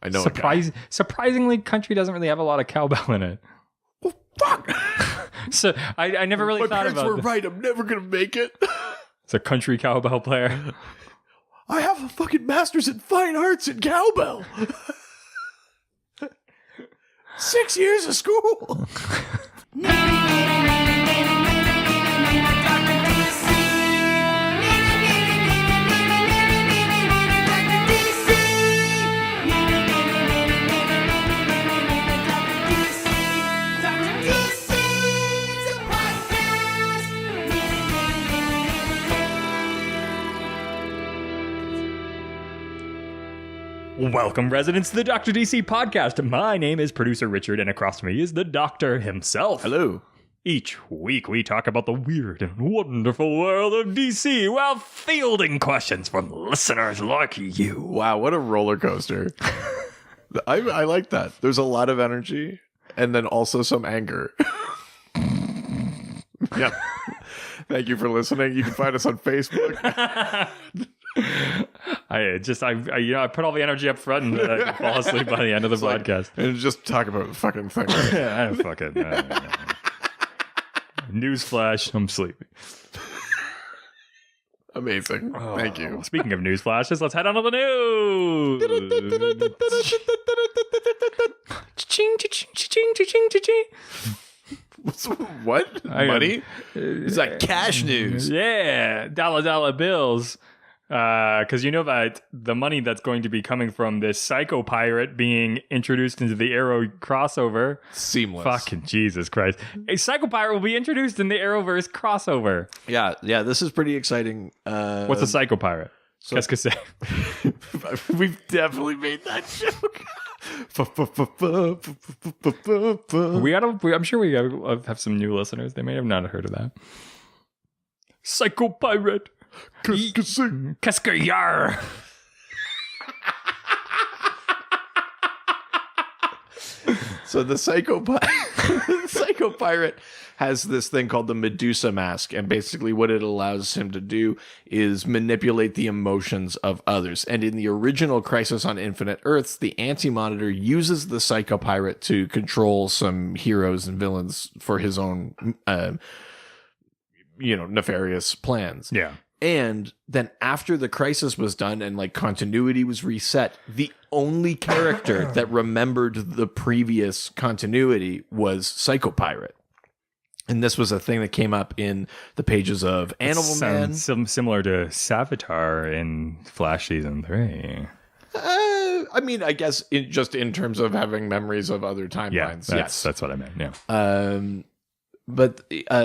I know. Surprisingly, country doesn't really have a lot of cowbell in it. Oh, fuck. So I never really thought about it. My parents were right. I'm never going to make it. It's a country cowbell player. I have a fucking master's in fine arts in cowbell. 6 years of school. Welcome, residents, to the Dr. DC podcast. My name is producer Richard, and across from me is the Doctor himself. Hello. Each week, we talk about the weird and wonderful world of DC while fielding questions from listeners like you. Wow, what a roller coaster. I like that. There's a lot of energy and then also some anger. Yep. Thank you for listening. You can find us on Facebook. I put all the energy up front and I fall asleep by the end of the podcast. And just talk about the fucking thing. Newsflash, I'm sleepy. Amazing. Thank you. Speaking of news flashes, let's head on to the news. What? Money? Is that cash news? Yeah, dollar bills. Because you know that the money that's going to be coming from this Psycho Pirate being introduced into the Arrow crossover. Seamless. Fucking Jesus Christ. A Psycho Pirate will be introduced in the Arrowverse crossover. Yeah, this is pretty exciting. What's a Psycho Pirate? Qu'est-ce que c'est? We've definitely made that joke. I'm sure we have some new listeners. They may have not heard of that. Psycho Pirate. Qu'est-ce que yar? So the Psycho Pirate has this thing called the Medusa Mask, and basically what it allows him to do is manipulate the emotions of others. And in the original Crisis on Infinite Earths, the Anti-Monitor uses the Psycho Pirate to control some heroes and villains for his own, nefarious plans. Yeah. And then after the crisis was done and like continuity was reset, the only character that remembered the previous continuity was Psycho Pirate. And this was a thing that came up in the pages of Animal Man. Similar to Savitar in Flash Season 3. I guess just in terms of having memories of other timelines. Yeah, that's what I meant, yeah.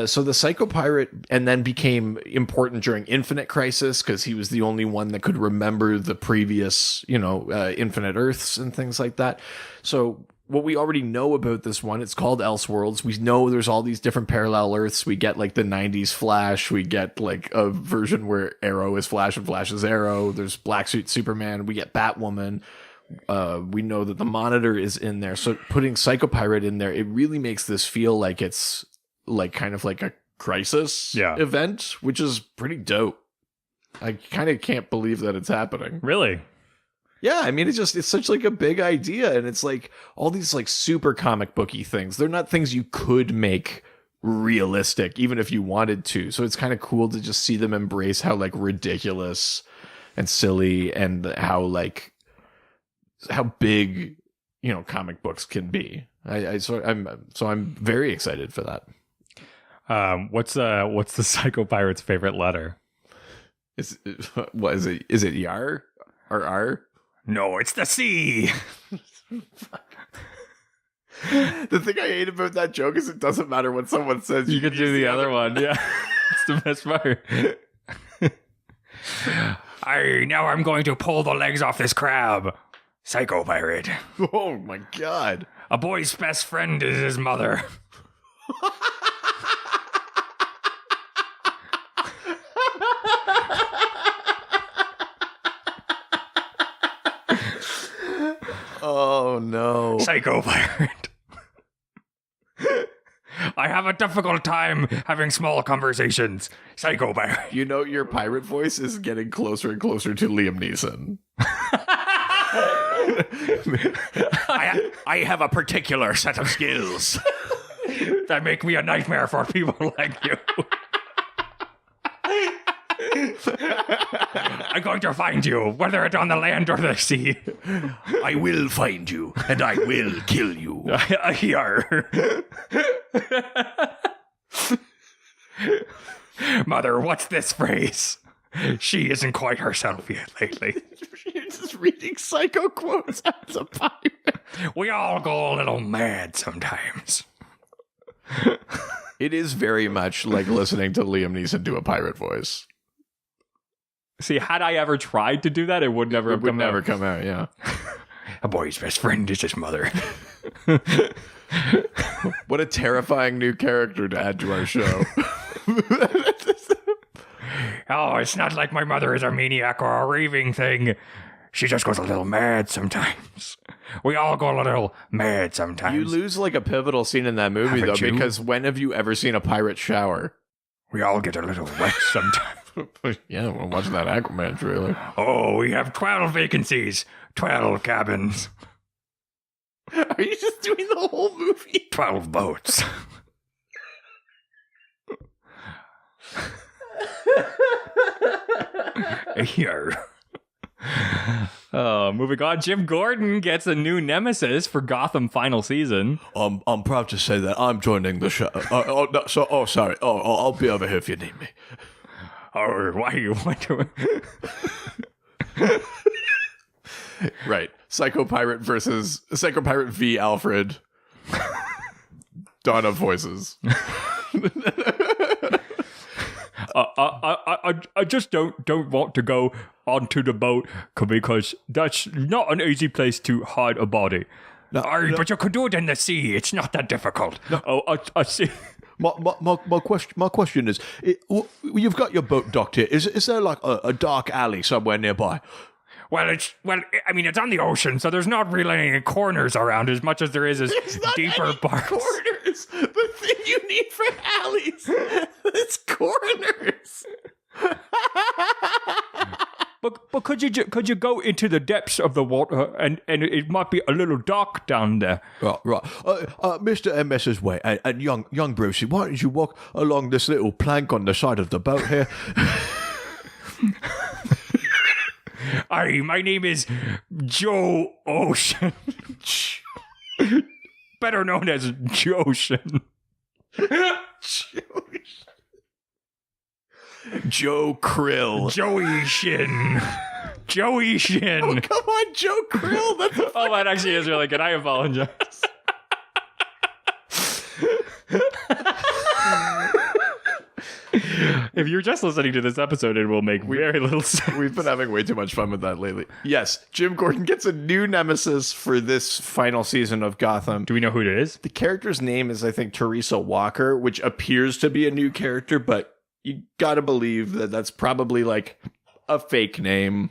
So the Psycho Pirate and then became important during Infinite Crisis because he was the only one that could remember the previous, Infinite Earths and things like that. So what we already know about this one, it's called Elseworlds. We know there's all these different parallel Earths. We get like the 90s Flash. We get like a version where Arrow is Flash and Flash is Arrow. There's Black Suit Superman. We get Batwoman. We know that the Monitor is in there. So putting Psycho Pirate in there, it really makes this feel like it's like kind of like a crisis event, which is pretty dope. I kind of can't believe that it's happening. Really? Yeah, I mean, it's such like a big idea, and it's like all these like super comic booky things. They're not things you could make realistic, even if you wanted to. So it's kind of cool to just see them embrace how like ridiculous and silly and how big, comic books can be. I'm very excited for that. What's the Psycho Pirate's favorite letter? Is it Yar or R? No, it's the C. The thing I hate about that joke is it doesn't matter what someone says. You can do the other one. Yeah, it's the best part. Now I'm going to pull the legs off this crab. Psycho Pirate. Oh my god. A boy's best friend is his mother. Oh no. Psycho Pirate. I have a difficult time having small conversations. Psycho Pirate. Your pirate voice is getting closer and closer to Liam Neeson. I have a particular set of skills that make me a nightmare for people like you. I'm going to find you, whether it's on the land or the sea. I will find you, and I will kill you. Here. Mother, what's this phrase? She isn't quite herself yet lately. You're just reading psycho quotes as a pirate. We all go a little mad sometimes. It is very much like listening to Liam Neeson do a pirate voice. See, had I ever tried to do that, it would never come out, yeah. A boy's best friend is his mother. What a terrifying new character to add to our show. Oh, it's not like my mother is a maniac or a raving thing. She just goes a little mad sometimes. We all go a little mad sometimes. You lose like a pivotal scene in that movie, Haven't though, you? because when have you ever seen a pirate shower? We all get a little wet sometimes. Yeah, we're watching that Aquaman trailer. Oh, we have 12 vacancies, 12 cabins, Are you just doing the whole movie? 12 boats. Here. Moving on, Jim Gordon gets a new nemesis for Gotham final season. I'm proud to say that I'm joining the show. Sorry. I'll be over here if you need me. Oh, why are you wondering? Right. Psycho Pirate v. Alfred. Dawn of Voices. I just don't want to go onto the boat because that's not an easy place to hide a body. No. But you could do it in the sea. It's not that difficult. No. Oh, I see. My question is, you've got your boat docked here. Is there like a dark alley somewhere nearby? Well, it's on the ocean, so there's not really any corners around as much as there is deeper parts. Corners. The thing you need for alleys is corners. But could you go into the depths of the water and it might be a little dark down there? Right. Mr. and Mrs. Way and young Brucey, why don't you walk along this little plank on the side of the boat here? My name is Joe Ocean. Better known as Jocean. Joe Krill. Joey Shin. Joey Shin. Oh, come on, Joe Krill. That's Oh, that actually is really good. I apologize. If you're just listening to this episode, it will make very little sense. We've been having way too much fun with that lately. Yes, Jim Gordon gets a new nemesis for this final season of Gotham. Do we know who it is? The character's name is, I think, Teresa Walker, which appears to be a new character, but you gotta believe that that's probably like a fake name.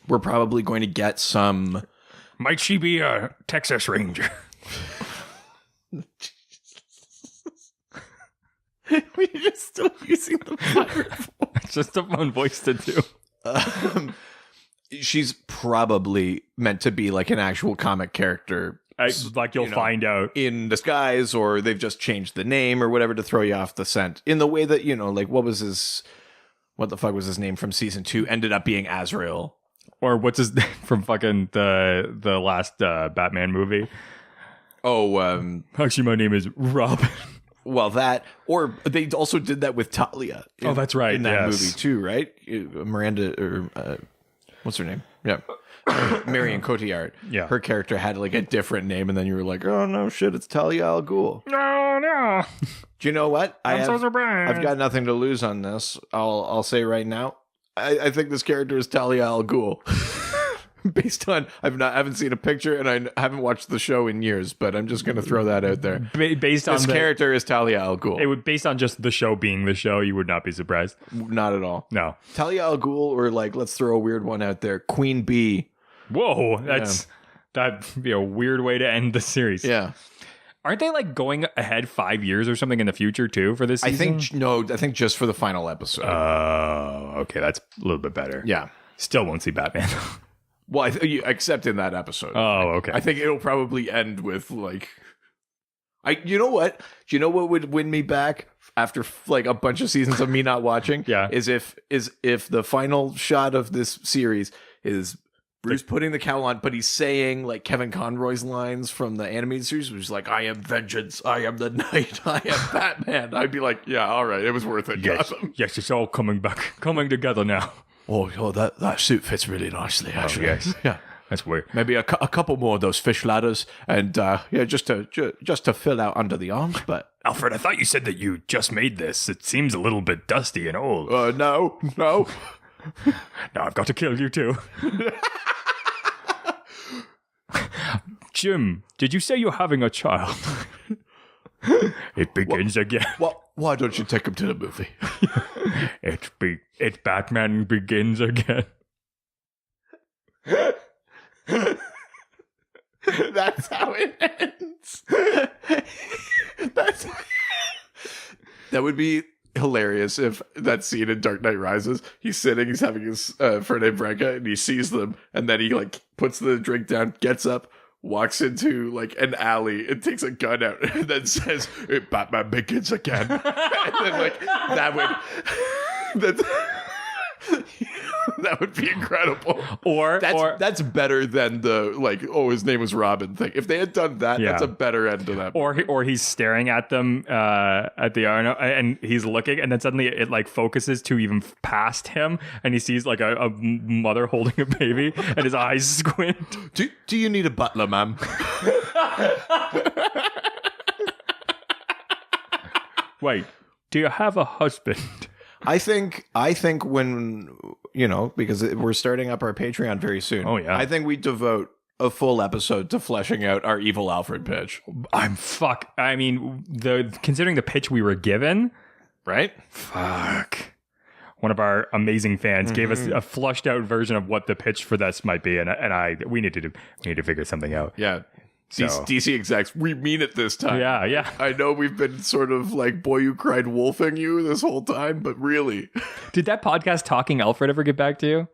We're probably going to get some... Might she be a Texas Ranger? We're just still using the pirate voice. It's just a fun voice to do. She's probably meant to be like an actual comic character. You'll find out. In disguise, or they've just changed the name or whatever to throw you off the scent. In the way that, like what the fuck was his name from season 2 ended up being Azrael. Or what's his name from fucking the last Batman movie? Oh, actually, my name is Robin. Well, that, or they also did that with Talia. That's right. In that movie too, right? Miranda, or what's her name? Yeah. Marion Cotillard. Yeah. Her character had like a different name, and then you were like, oh no, shit, it's Talia al Ghul. No. Do you know what? So surprised. I've got nothing to lose on this. I'll say right now, I think this character is Talia al Ghul. Based on, I haven't seen a picture, and I haven't watched the show in years, but I'm just going to throw that out there. Based on this character is Talia al Ghul. It would, based on just the show being the show, you would not be surprised. Not at all. No. Talia al Ghul, or like, let's throw a weird one out there, Queen Bee. Whoa, that'd be a weird way to end the series. Yeah. Aren't they like going ahead 5 years or something in the future too for this season? I think just for the final episode. Oh, okay, that's a little bit better. Yeah. Still won't see Batman. Well, except in that episode. Oh, okay. I think it'll probably end with like, you know what? Do you know what would win me back after like a bunch of seasons of me not watching? Yeah. Is if the final shot of this series is Bruce putting the cowl on, but he's saying like Kevin Conroy's lines from the animated series, which is like, "I am vengeance, I am the night, I am Batman." I'd be like, "Yeah, all right, it was worth it." Yes, Gotham. yes, it's all coming together now. Oh, that suit fits really nicely, actually. yes. Yeah. That's weird. Maybe a couple more of those fish ladders, and just to fill out under the arms. But Alfred, I thought you said that you just made this. It seems a little bit dusty and old. no. Now I've got to kill you too. Jim, did you say you're having a child? It begins again. Why don't you take him to the movie? It's Batman Begins Again. That's how it ends. That would be hilarious if that scene in Dark Knight Rises, he's having his friend named Branka, and he sees them, and then he like puts the drink down, gets up, walks into like an alley and takes a gun out and then says, "Batman Begins Again." And then like that would be incredible. Or that's better than the like, "Oh, his name was Robin" thing. If they had done that, that's a better end to that. Or he's staring at them at the Arno, and he's looking, and then suddenly it like focuses to even past him, and he sees like a mother holding a baby, and his eyes squint. Do you need a butler, ma'am? Wait, do you have a husband? I think when, because we're starting up our Patreon very soon. Oh, yeah. I think we devote a full episode to fleshing out our evil Alfred pitch. I mean, considering the pitch we were given, right? Fuck. One of our amazing fans gave us a flushed out version of what the pitch for this might be, and we need to figure something out. Yeah. So. DC execs, we mean it this time. Yeah. I know we've been sort of like Boy You Cried Wolfing you this whole time, but really. Did that podcast Talking Alfred ever get back to you?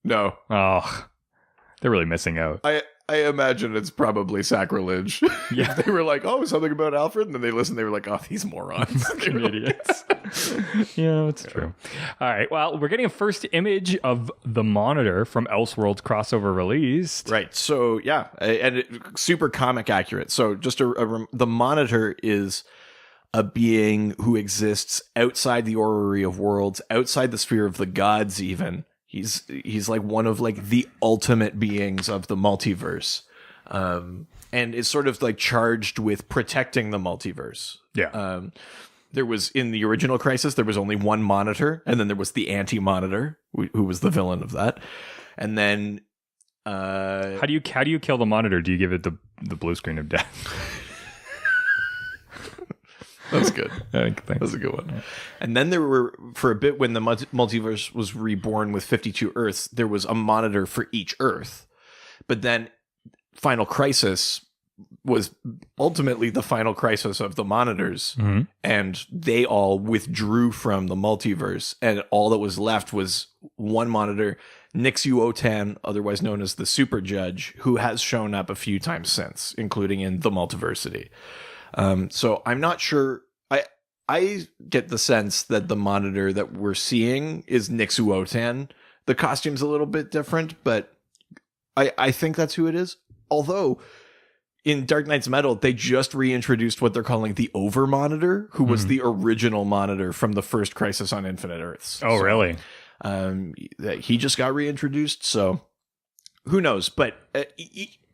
No. Oh, they're really missing out. I imagine it's probably sacrilege. Yeah. They were like, "Oh, something about Alfred," and then they listened. They were like, "Oh, these morons." Idiots. Yeah, that's true. All right. Well, we're getting a first image of the Monitor from Elseworlds crossover released. Right. So, yeah. And super comic accurate. So, just the Monitor is a being who exists outside the orrery of worlds, outside the sphere of the gods, even. He's like one of like the ultimate beings of the multiverse, and is sort of like charged with protecting the multiverse. Yeah. There was in the original Crisis, there was only one Monitor, and then there was the Anti-Monitor, who was the villain of that. And then, how do you kill the Monitor? Do you give it the blue screen of death? That was good. Thanks. That was a good one. And then there were, for a bit, when the multiverse was reborn with 52 Earths, there was a Monitor for each Earth. But then Final Crisis was ultimately the final crisis of the Monitors, and they all withdrew from the multiverse, and all that was left was one Monitor, Nixu-Otan, otherwise known as the Super Judge, who has shown up a few times since, including in the Multiversity. So I'm not sure. I get the sense that the Monitor that we're seeing is Nixu-Otan. The costume's a little bit different, but I think that's who it is. Although in Dark Knight's Metal, they just reintroduced what they're calling the Over Monitor, who was the original Monitor from the first Crisis on Infinite Earths. Oh, so, really? He just got reintroduced, so who knows? But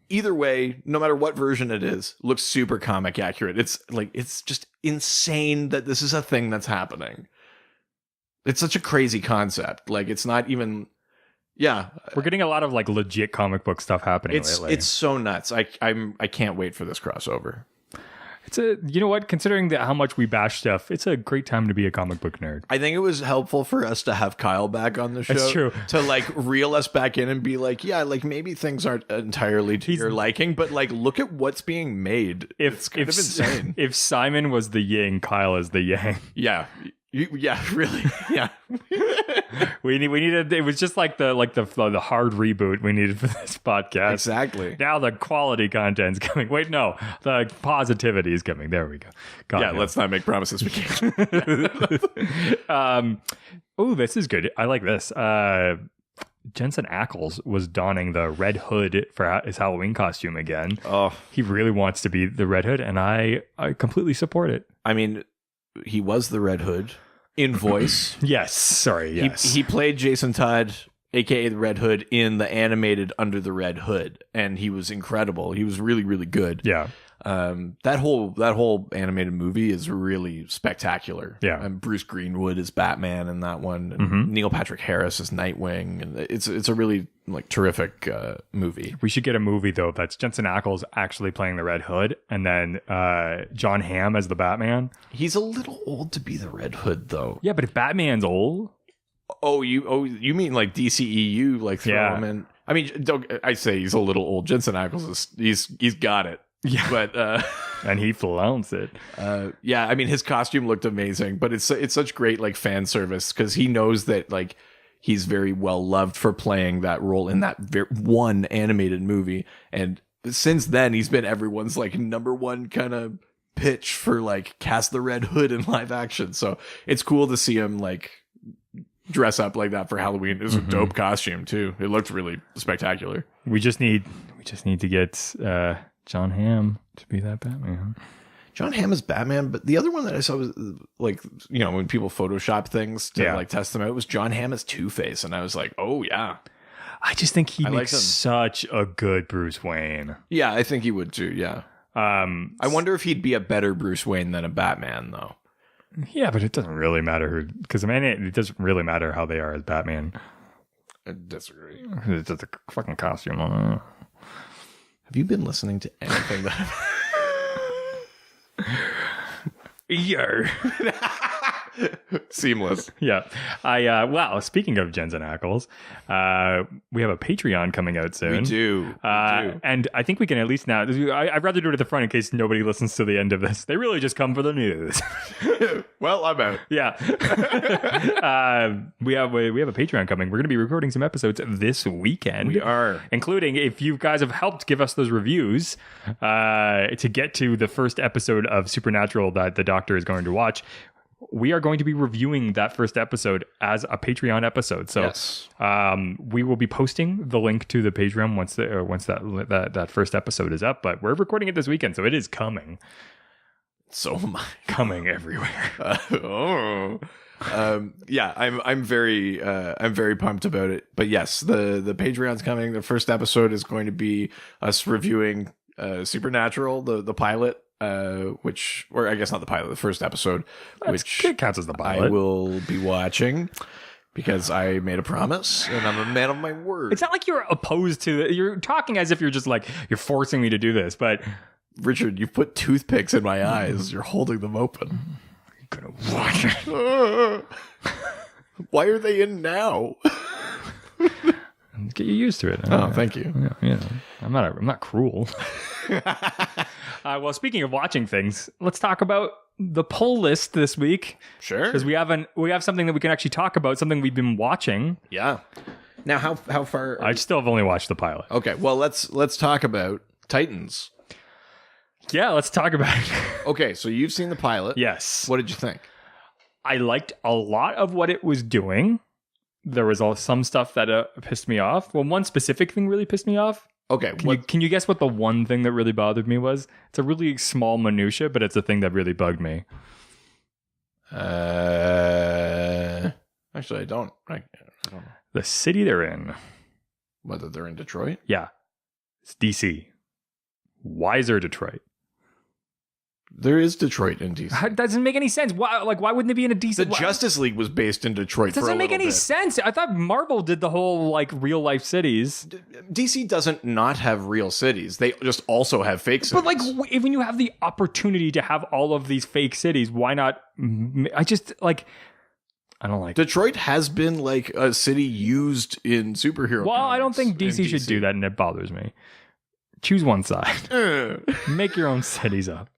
either way, no matter what version it is, looks super comic accurate. It's just insane that this is a thing that's happening. It's such a crazy concept. Like, it's not even. Yeah, we're getting a lot of like legit comic book stuff happening lately. It's so nuts. I can't wait for this crossover. It's you know what? Considering how much we bash stuff, it's a great time to be a comic book nerd. I think it was helpful for us to have Kyle back on the show. That's true. To like reel us back in and be like, yeah, like maybe things aren't entirely to your liking, but like look at what's being made. It's kind of insane. If Simon was the yin, Kyle is the yang. Yeah. Yeah, really. Yeah. We needed. It was just like the hard reboot we needed for this podcast. Exactly. Now the quality content's coming. Wait, no, the positivity is coming. There we go. Let's not make promises we can't. Oh, this is good. I like this. Jensen Ackles was donning the Red Hood for his Halloween costume again. Oh, he really wants to be the Red Hood, and I completely support it. I mean, he was the Red Hood in voice. Yes. Sorry. Yes. He played Jason Todd, aka the Red Hood, in the animated Under the Red Hood, and he was incredible. He was really, really good. Yeah. That whole animated movie is really spectacular. Yeah. And Bruce Greenwood is Batman in that one, and Neil Patrick Harris is Nightwing, and it's a really like terrific movie. We should get a movie though that's Jensen Ackles actually playing the Red Hood, and then John Hamm as the Batman. He's a little old to be the Red Hood, though. Yeah, but if Batman's old, you mean like DCEU? Like throw him in? I mean, I say he's a little old. Jensen Ackles he's got it. Yeah, but and he flounced it. Yeah, I mean, his costume looked amazing, but it's such great like fan service because he knows that like he's very well loved for playing that role in that one animated movie, and since then he's been everyone's like number one kind of pitch for like cast the Red Hood in live action. So it's cool to see him like dress up like that for Halloween. It was a dope costume too. It looked really spectacular. We just need to get John Hamm to be that Batman. John Hamm is Batman, but the other one that I saw was like, you know, when people Photoshop things to like test them out, was John Hamm as Two-Face, and I was like, oh yeah. I just think he makes such a good Bruce Wayne. Yeah, I think he would too. Yeah. I wonder if he'd be a better Bruce Wayne than a Batman, though. Yeah, but it doesn't really matter because I mean, it doesn't really matter how they are as Batman. I disagree. It's just a fucking costume on it. Have you been listening to anything that? Yo. Seamless. Yeah. Well, speaking of Jensen Ackles, we have a Patreon coming out soon. We do. And I think we can at least now, I'd rather do it at the front in case nobody listens to the end of this. They really just come for the news. Well, I'm out. Yeah. We have a Patreon coming. We're going to be recording some episodes this weekend. We are. Including, if you guys have helped give us those reviews to get to the first episode of Supernatural that the doctor is going to watch, we are going to be reviewing that first episode as a Patreon episode. So yes. We will be posting the link to the Patreon once that first episode is up. But we're recording it this weekend, so it is coming. So am I. Coming everywhere. Yeah, I'm very pumped about it. But yes, the Patreon's coming. The first episode is going to be us reviewing Supernatural, the pilot. Which, or I guess not the pilot, the first episode, which it counts as the pilot. I will be watching because I made a promise and I'm a man of my word. It's not like you're opposed to it. You're talking as if you're just like, you're forcing me to do this, but Richard, you put toothpicks in my eyes. You're holding them open. You're gonna watch it. Why are they in now? Get you used to it. Oh, thank you. Yeah. I'm not cruel. Well, speaking of watching things, let's talk about the poll list this week. Sure. Because we have something that we can actually talk about, something we've been watching. Yeah. Now, how far? I still have only watched the pilot. Okay. Well, let's talk about Titans. Yeah, let's talk about it. Okay, so you've seen the pilot. Yes. What did you think? I liked a lot of what it was doing. There was some stuff that pissed me off. Well, one specific thing really pissed me off. Okay. Can you guess what the one thing that really bothered me was? It's a really small minutia, but it's a thing that really bugged me. Actually, I don't know. The city they're in. Whether they're in Detroit? Yeah. It's DC. Why is there Detroit? There is Detroit in DC. That doesn't make any sense. Why wouldn't it be in a DC? The Justice League was based in Detroit for a little bit. Doesn't make any sense. I thought Marvel did the whole like real life cities. DC doesn't not have real cities. They just also have fake cities. But like when you have the opportunity to have all of these fake cities, why not? I don't like Detroit has been like a city used in superhero. Well, I don't think DC should do that, and it bothers me. Choose one side. Make your own cities up.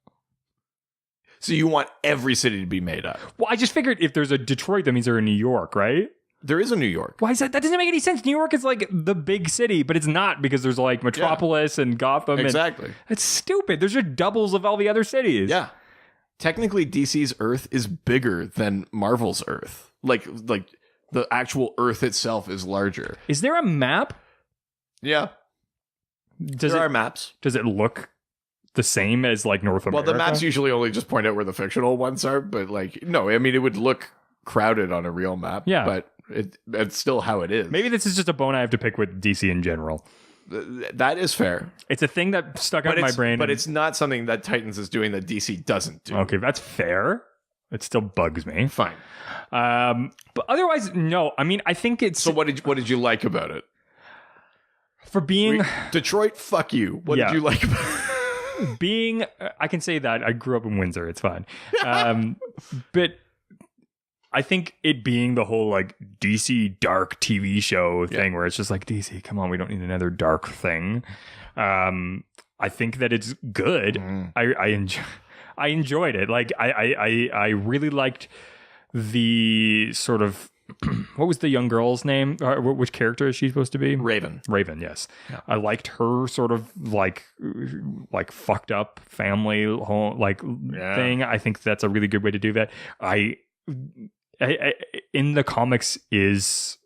So you want every city to be made up. Well, I just figured if there's a Detroit, that means they're in New York, right? There is a New York. Why is that? That doesn't make any sense. New York is like the big city, but it's not because there's like Metropolis and Gotham. Exactly. It's stupid. There's just doubles of all the other cities. Yeah. Technically, DC's Earth is bigger than Marvel's Earth. Like the actual Earth itself is larger. Is there a map? Yeah. There are maps. Does it look the same as like North America? Well, the maps usually only just point out where the fictional ones are, but like, no, I mean, it would look crowded on a real map. Yeah. But it's still how it is. Maybe this is just a bone I have to pick with DC in general. That is fair. It's a thing that stuck out in my brain. But it's not something that Titans is doing that DC doesn't do. Okay, that's fair. It still bugs me. Fine. But otherwise, no. I mean, I think it's... So what did you like about it? For being... Detroit, fuck you. What did you like about it? Being... I can say that. I grew up in Windsor. It's fine. But... I think it being the whole like DC dark TV show thing where it's just like, DC, come on, we don't need another dark thing. I think that it's good. I enjoyed it. Like I really liked the sort of what was the young girl's name? Which character is she supposed to be? Raven, yes. Yeah. I liked her sort of like fucked up family home thing. I think that's a really good way to do that. I in the comics, is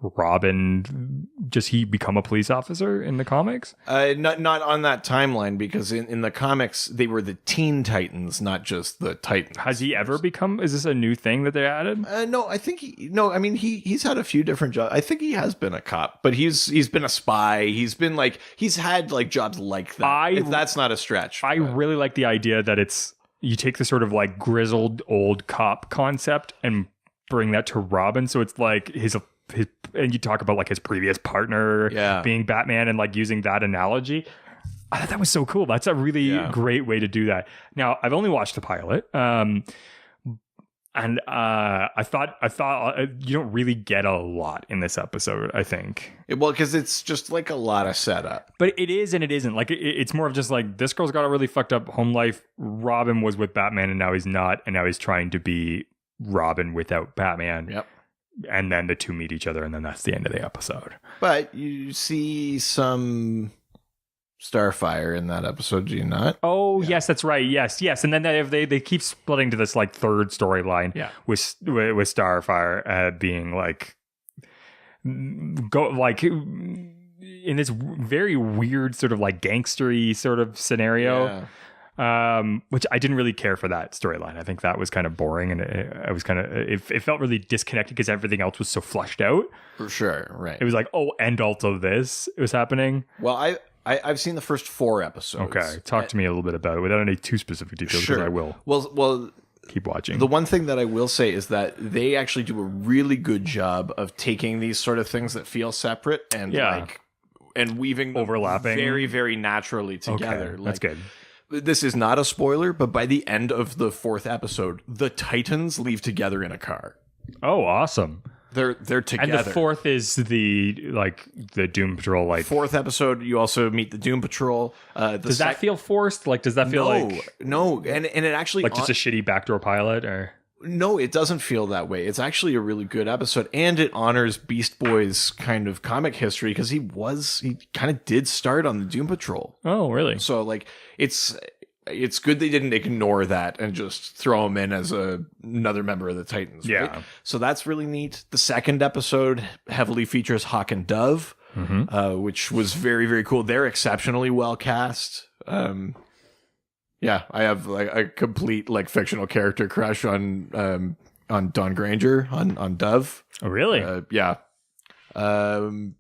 Robin just he become a police officer in the comics? Not on that timeline, because in the comics they were the Teen Titans, not just the Titans. Has he ever become? Is this a new thing that they added? No, I think I mean he's had a few different jobs. I think he has been a cop, but he's been a spy. He's been like he's had like jobs like that. That's not a stretch. I really like the idea that it's you take the sort of like grizzled old cop concept and bring that to Robin. So it's like his and you talk about like his previous partner being Batman and like using that analogy. I thought that was so cool. That's a really great way to do that. Now, I've only watched the pilot. And I thought you don't really get a lot in this episode, I think. Well, because it's just like a lot of setup. But it is and it isn't. Like it's more of just like this girl's got a really fucked up home life. Robin was with Batman and now he's not. And now he's trying to be Robin without Batman. Yep. And then the two meet each other and then that's the end of the episode. But you see some Starfire in that episode, do you not? Oh, yes, that's right. Yes. And then they keep splitting to this like third storyline with Starfire being like in this very weird sort of like gangstery sort of scenario. Which I didn't really care for that storyline. I think that was kind of boring, and it felt really disconnected because everything else was so flushed out. For sure, right? It was like, and also this was happening. Well, I've seen the first 4 episodes. Okay, talk to me a little bit about it without any too specific details, because I will. Well, keep watching. The one thing that I will say is that they actually do a really good job of taking these sort of things that feel separate and and weaving them overlapping very, very naturally together. Okay, that's good. This is not a spoiler, but by the end of the 4th episode, the Titans leave together in a car. Oh, awesome. They're together. And the 4th is the Doom Patrol. Like 4th episode, you also meet the Doom Patrol. Does that feel forced? Like, does that feel no? And it actually like just a shitty backdoor pilot, or no? It doesn't feel that way. It's actually a really good episode, and it honors Beast Boy's kind of comic history because he kind of did start on the Doom Patrol. Oh, really? So like it's good they didn't ignore that and just throw him in as another member of the Titans. Yeah. Right? So that's really neat. The 2nd episode heavily features Hawk and Dove, which was very, very cool. They're exceptionally well cast. Yeah, I have like a complete like fictional character crush on Dawn Granger on Dove. Oh, really? Yeah. I'm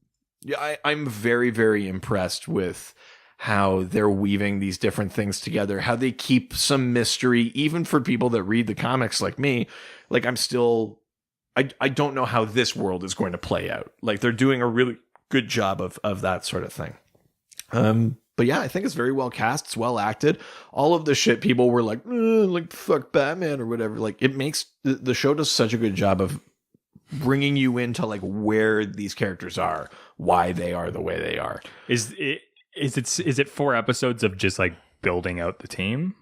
very, very impressed with how they're weaving these different things together, how they keep some mystery, even for people that read the comics like me. Like I don't know how this world is going to play out. Like they're doing a really good job of that sort of thing. But yeah, I think it's very well cast. It's well acted. All of the shit people were like fuck Batman or whatever. Like it makes the show does such a good job of bringing you into like where these characters are, why they are the way they are. Is it 4 episodes of just like building out the team?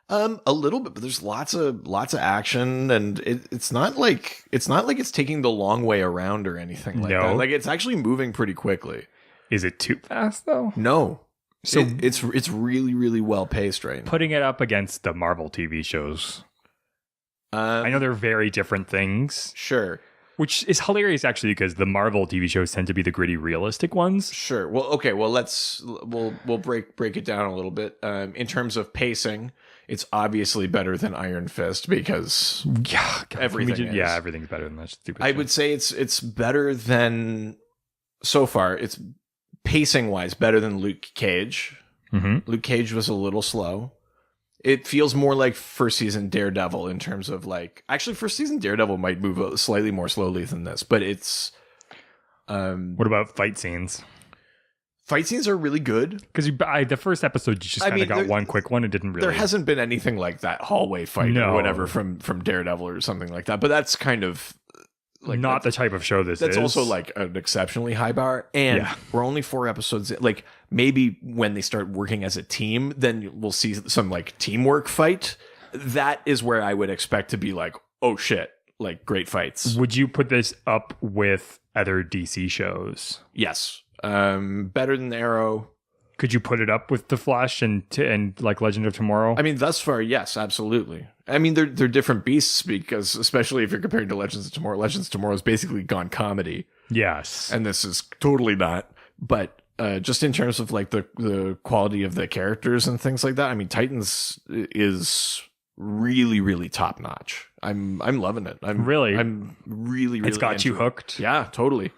A little bit, but there's lots of action, and it's not like it's taking the long way around or anything like that. Like, it's actually moving pretty quickly. Is it too fast though? No. So it's really, really well paced right now. Putting it up against the Marvel TV shows, I know they're very different things. Sure. Which is hilarious, actually, because the Marvel TV shows tend to be the gritty, realistic ones. Sure. Well, okay. Well, we'll break it down a little bit. In terms of pacing, it's obviously better than Iron Fist because everything's better than that stupid. I would say it's better than so far. It's pacing wise better than Luke Cage. Mm-hmm. Luke Cage was a little slow. It feels more like first season Daredevil in terms of like, actually first season Daredevil might move slightly more slowly than this, but it's what about fight scenes? Fight scenes are really good because the first episode you just kind of got one quick one. It didn't really. There hasn't been anything like that hallway fight or whatever from Daredevil or something like that, but that's kind of like not the type of show this is. That's also like an exceptionally high bar, and we're only 4 episodes in. Like, maybe when they start working as a team, then we'll see some like teamwork fight. That is where I would expect to be like, oh shit, like great fights. Would you put this up with other DC shows? Yes. Better than Arrow. Could you put it up with The Flash and like Legend of Tomorrow? I mean, thus far, yes, absolutely. I mean, they're different beasts because, especially if you're comparing to Legends of Tomorrow is basically gone comedy. Yes. And this is totally not. But just in terms of like the quality of the characters and things like that, I mean, Titans is really, really top notch. I'm loving it. I'm really it's got you hooked. Yeah, totally.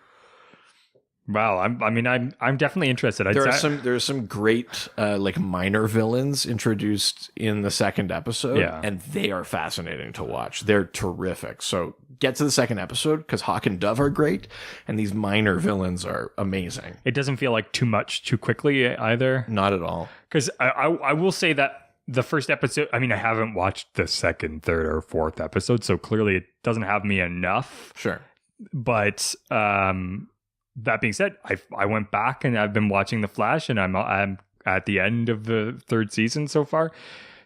Wow, I'm definitely interested. There are some great like minor villains introduced in the second episode, and they are fascinating to watch. They're terrific. So get to the second episode because Hawk and Dove are great, and these minor villains are amazing. It doesn't feel like too much too quickly either. Not at all. Because I will say that the first episode, I mean, I haven't watched the second, third, or fourth episode, so clearly it doesn't have me enough. Sure, but that being said, I went back and I've been watching The Flash, and I'm at the end of the third season so far.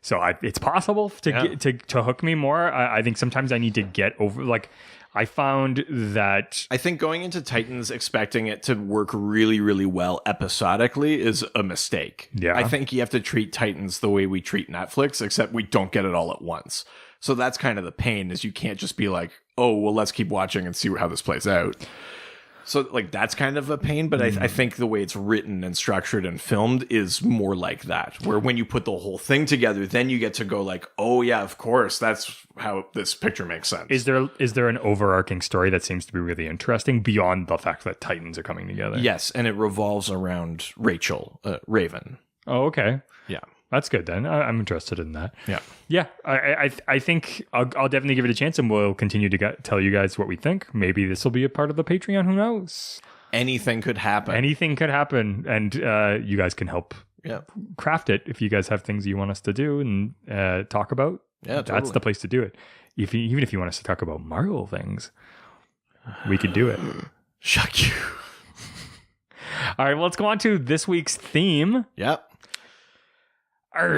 So it's possible to hook me more. I think sometimes I need to get over. Like, I found that I think going into Titans expecting it to work really, really well episodically is a mistake. Yeah, I think you have to treat Titans the way we treat Netflix, except we don't get it all at once. So that's kind of the pain, is you can't just be like, oh, well, let's keep watching and see how this plays out. So, like, that's kind of a pain, but I think the way it's written and structured and filmed is more like that, where when you put the whole thing together, then you get to go like, oh, yeah, of course, that's how this picture makes sense. Is there an overarching story that seems to be really interesting beyond the fact that Titans are coming together? Yes, and it revolves around Rachel, Raven. Oh, okay. Yeah. That's good then. I'm interested in that. Yeah. Yeah. I think I'll definitely give it a chance, and we'll continue to tell you guys what we think. Maybe this will be a part of the Patreon. Who knows? Anything could happen. Anything could happen. And you guys can help craft it if you guys have things you want us to do and talk about. Yeah, totally. That's the place to do it. Even if you want us to talk about Marvel things, we could do it. Shuck you. All right. Well, let's go on to this week's theme. Yep.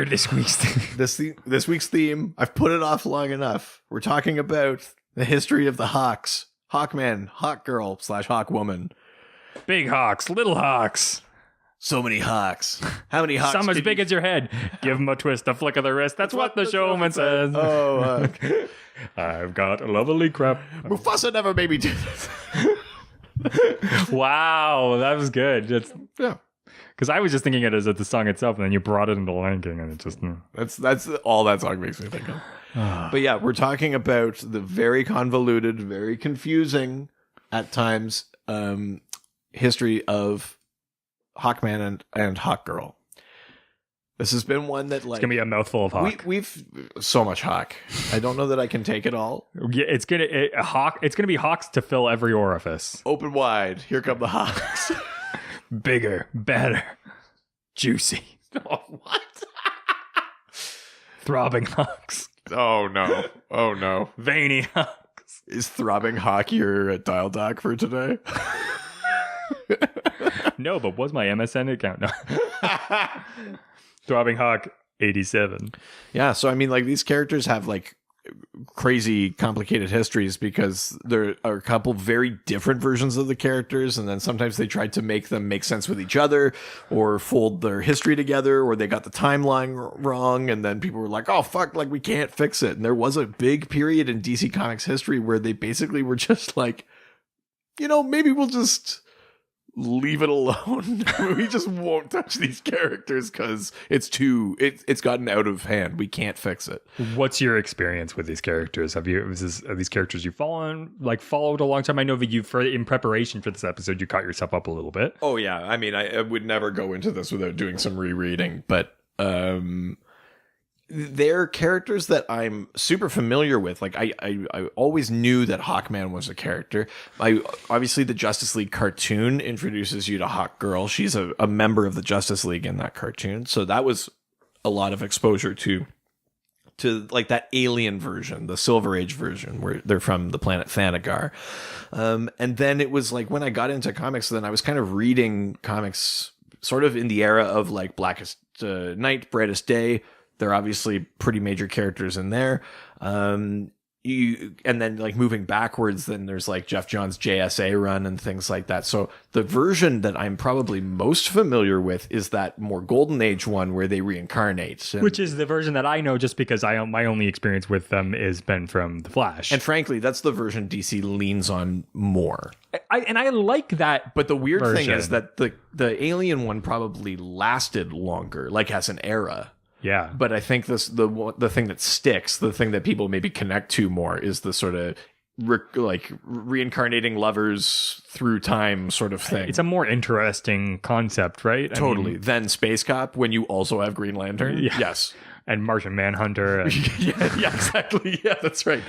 This week's theme. This week's theme, I've put it off long enough. We're talking about the history of the Hawks. Hawkman, Hawkgirl / Hawkwoman. Big Hawks, little Hawks. So many Hawks. How many Hawks? Some as big as your head. Give them a twist, a flick of the wrist. That's what the showman says. Oh, I've got a lovely crap. Mufasa never made me do this. Wow, that was good. Yeah. Because I was just thinking it as the song itself, and then you brought it into Lion King, and it just... That's all that song makes me think of. But yeah, we're talking about the very convoluted, very confusing, at times, history of Hawkman and Hawkgirl. This has been one that, like... It's going to be a mouthful of Hawk. We've so much Hawk. I don't know that I can take it all. Yeah, it's going to be Hawks to fill every orifice. Open wide. Here come the Hawks. Bigger, better, juicy. Oh, what? Throbbing Hawks. Oh, no. Oh, no. Veiny Hawks. Is Throbbing Hawk your dial doc for today? No, but was my MSN account? No. Throbbing Hawk 87. Yeah, so I mean, like, these characters have like crazy complicated histories because there are a couple very different versions of the characters, and then sometimes they tried to make them make sense with each other or fold their history together, or they got the timeline wrong, and then people were like, oh fuck, like we can't fix it. And there was a big period in DC Comics history where they basically were just like, maybe we'll just leave it alone. We just won't touch these characters because it's gotten out of hand. We can't fix it. What's your experience with these characters? Are these characters you've followed a long time? I know that in preparation for this episode, you caught yourself up a little bit. Oh yeah. I mean, I would never go into this without doing some rereading, but they're characters that I'm super familiar with. Like I always knew that Hawkman was a character. Obviously the Justice League cartoon introduces you to Hawkgirl. She's a member of the Justice League in that cartoon. So that was a lot of exposure to like that alien version, the Silver Age version, where they're from the planet Thanagar. And then it was like when I got into comics, then I was kind of reading comics sort of in the era of like Blackest Night, Brightest Day. They're obviously pretty major characters in there. And then like moving backwards, then there's like Jeff Johns' JSA run and things like that. So the version that I'm probably most familiar with is that more Golden Age one where they reincarnate. Which is the version that I know just because my only experience with them has been from The Flash. And frankly, that's the version DC leans on more. I like that. But the weird version. thing is that the Alien one probably lasted longer, like as an era. Yeah. But I think the thing that sticks, the thing that people maybe connect to more is the sort of reincarnating lovers through time sort of thing. It's a more interesting concept, right? Totally. Than Space Cop when you also have Green Lantern. Yeah. Yes. And Martian Manhunter. And yeah, exactly. Yeah, that's right.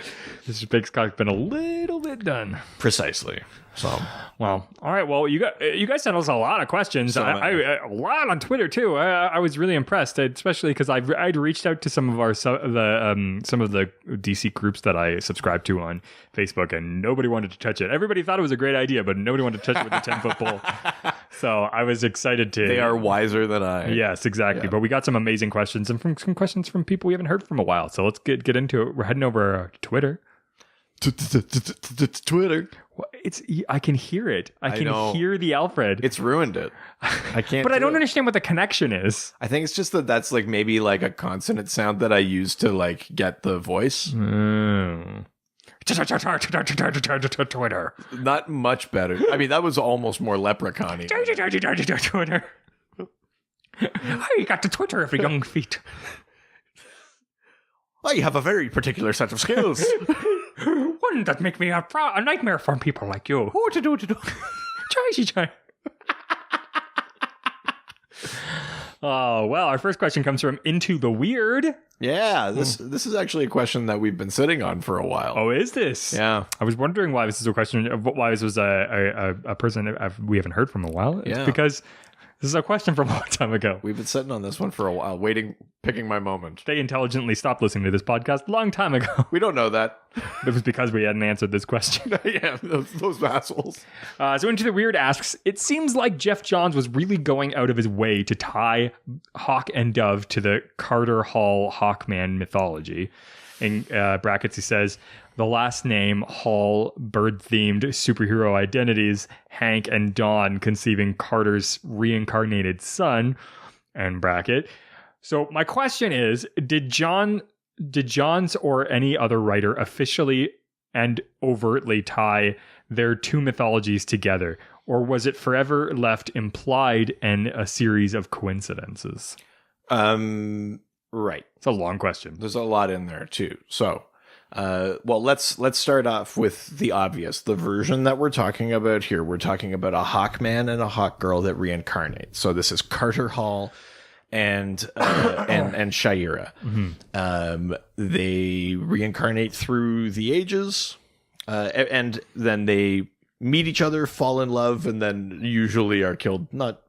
This Space Cop's been a little bit done. Precisely. So, well, all right. Well, you guys sent us a lot of questions. A lot on Twitter too. I was really impressed, especially because I'd reached out to some of the DC groups that I subscribe to on Facebook, and nobody wanted to touch it. Everybody thought it was a great idea, but nobody wanted to touch it with a 10-foot pole. So I was excited to. They are wiser than I. Yes, exactly. Yeah. But we got some amazing questions and some questions from people we haven't heard from a while. So let's get into it. We're heading over to Twitter. Twitter. I can hear it. I can hear the Alfred. It's ruined it. I can't. But I don't understand what the connection is. I think it's just that's like maybe like a consonant sound that I use to like get the voice. Twitter. Not much better. I mean, that was almost more leprechaun-y. Twitter. I got the Twitter of the young feet. I have a very particular set of skills. One that make me a nightmare for people like you. What to do? Try. Oh, well, our first question comes from Into the Weird. Yeah, this is actually a question that we've been sitting on for a while. Oh, is this? Yeah. I was wondering why this is a question, why this was a person we haven't heard from a while. It's because this is a question from a long time ago. We've been sitting on this one for a while, picking my moment. They intelligently stopped listening to this podcast a long time ago. We don't know that. It was because we hadn't answered this question. Yeah, those assholes. So Into the Weird asks, it seems like Jeff Johns was really going out of his way to tie Hawk and Dove to the Carter Hall Hawkman mythology. In brackets, he says, the last name, Hall, bird-themed superhero identities, Hank and Dawn conceiving Carter's reincarnated son, and bracket. So my question is, did Johns or any other writer officially and overtly tie their two mythologies together? Or was it forever left implied and a series of coincidences? Right. It's a long question. There's a lot in there too. So, well, let's start off with the obvious. The version that we're talking about here, we're talking about a Hawkman and a Hawkgirl that reincarnate. So this is Carter Hall and Shira. Mm-hmm. They reincarnate through the ages, and then they meet each other, fall in love, and then usually are killed not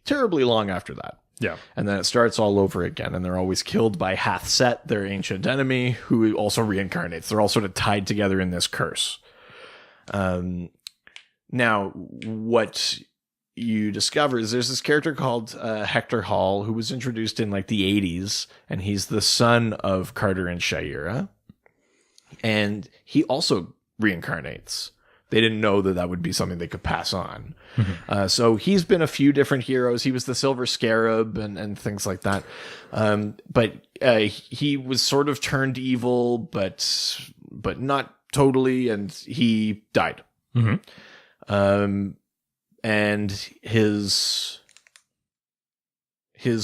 terribly long after that. Yeah. And then it starts all over again, and they're always killed by Hath-Set, their ancient enemy, who also reincarnates. They're all sort of tied together in this curse. Now, what you discover is there's this character called Hector Hall who was introduced in like the 80s, and he's the son of Carter and Shayera. And he also reincarnates. They didn't know that would be something they could pass on. So he's been a few different heroes. He was the Silver Scarab and things like that. But he was sort of turned evil, but not totally, and he died. And his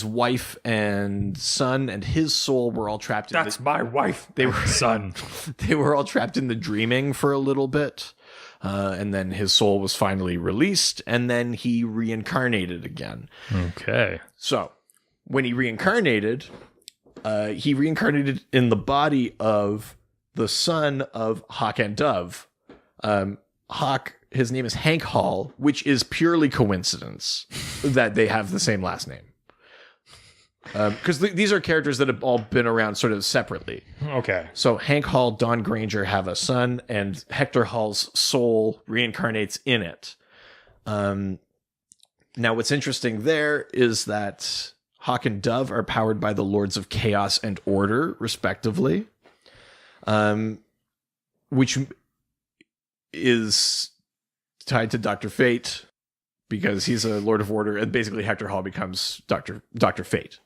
wife and son and his soul were all trapped in my wife. They were son. They were all trapped in the dreaming for a little bit. And then his soul was finally released, and then he reincarnated again. Okay. So when he reincarnated in the body of the son of Hawk and Dove. Hawk, his name is Hank Hall, which is purely coincidence that they have the same last name. Because these are characters that have all been around sort of separately. Okay. So Hank Hall, Don Granger have a son, and Hector Hall's soul reincarnates in it. Now, what's interesting there is that Hawk and Dove are powered by the Lords of Chaos and Order, respectively, which is tied to Dr. Fate because he's a Lord of Order, and basically Hector Hall becomes Dr. Fate.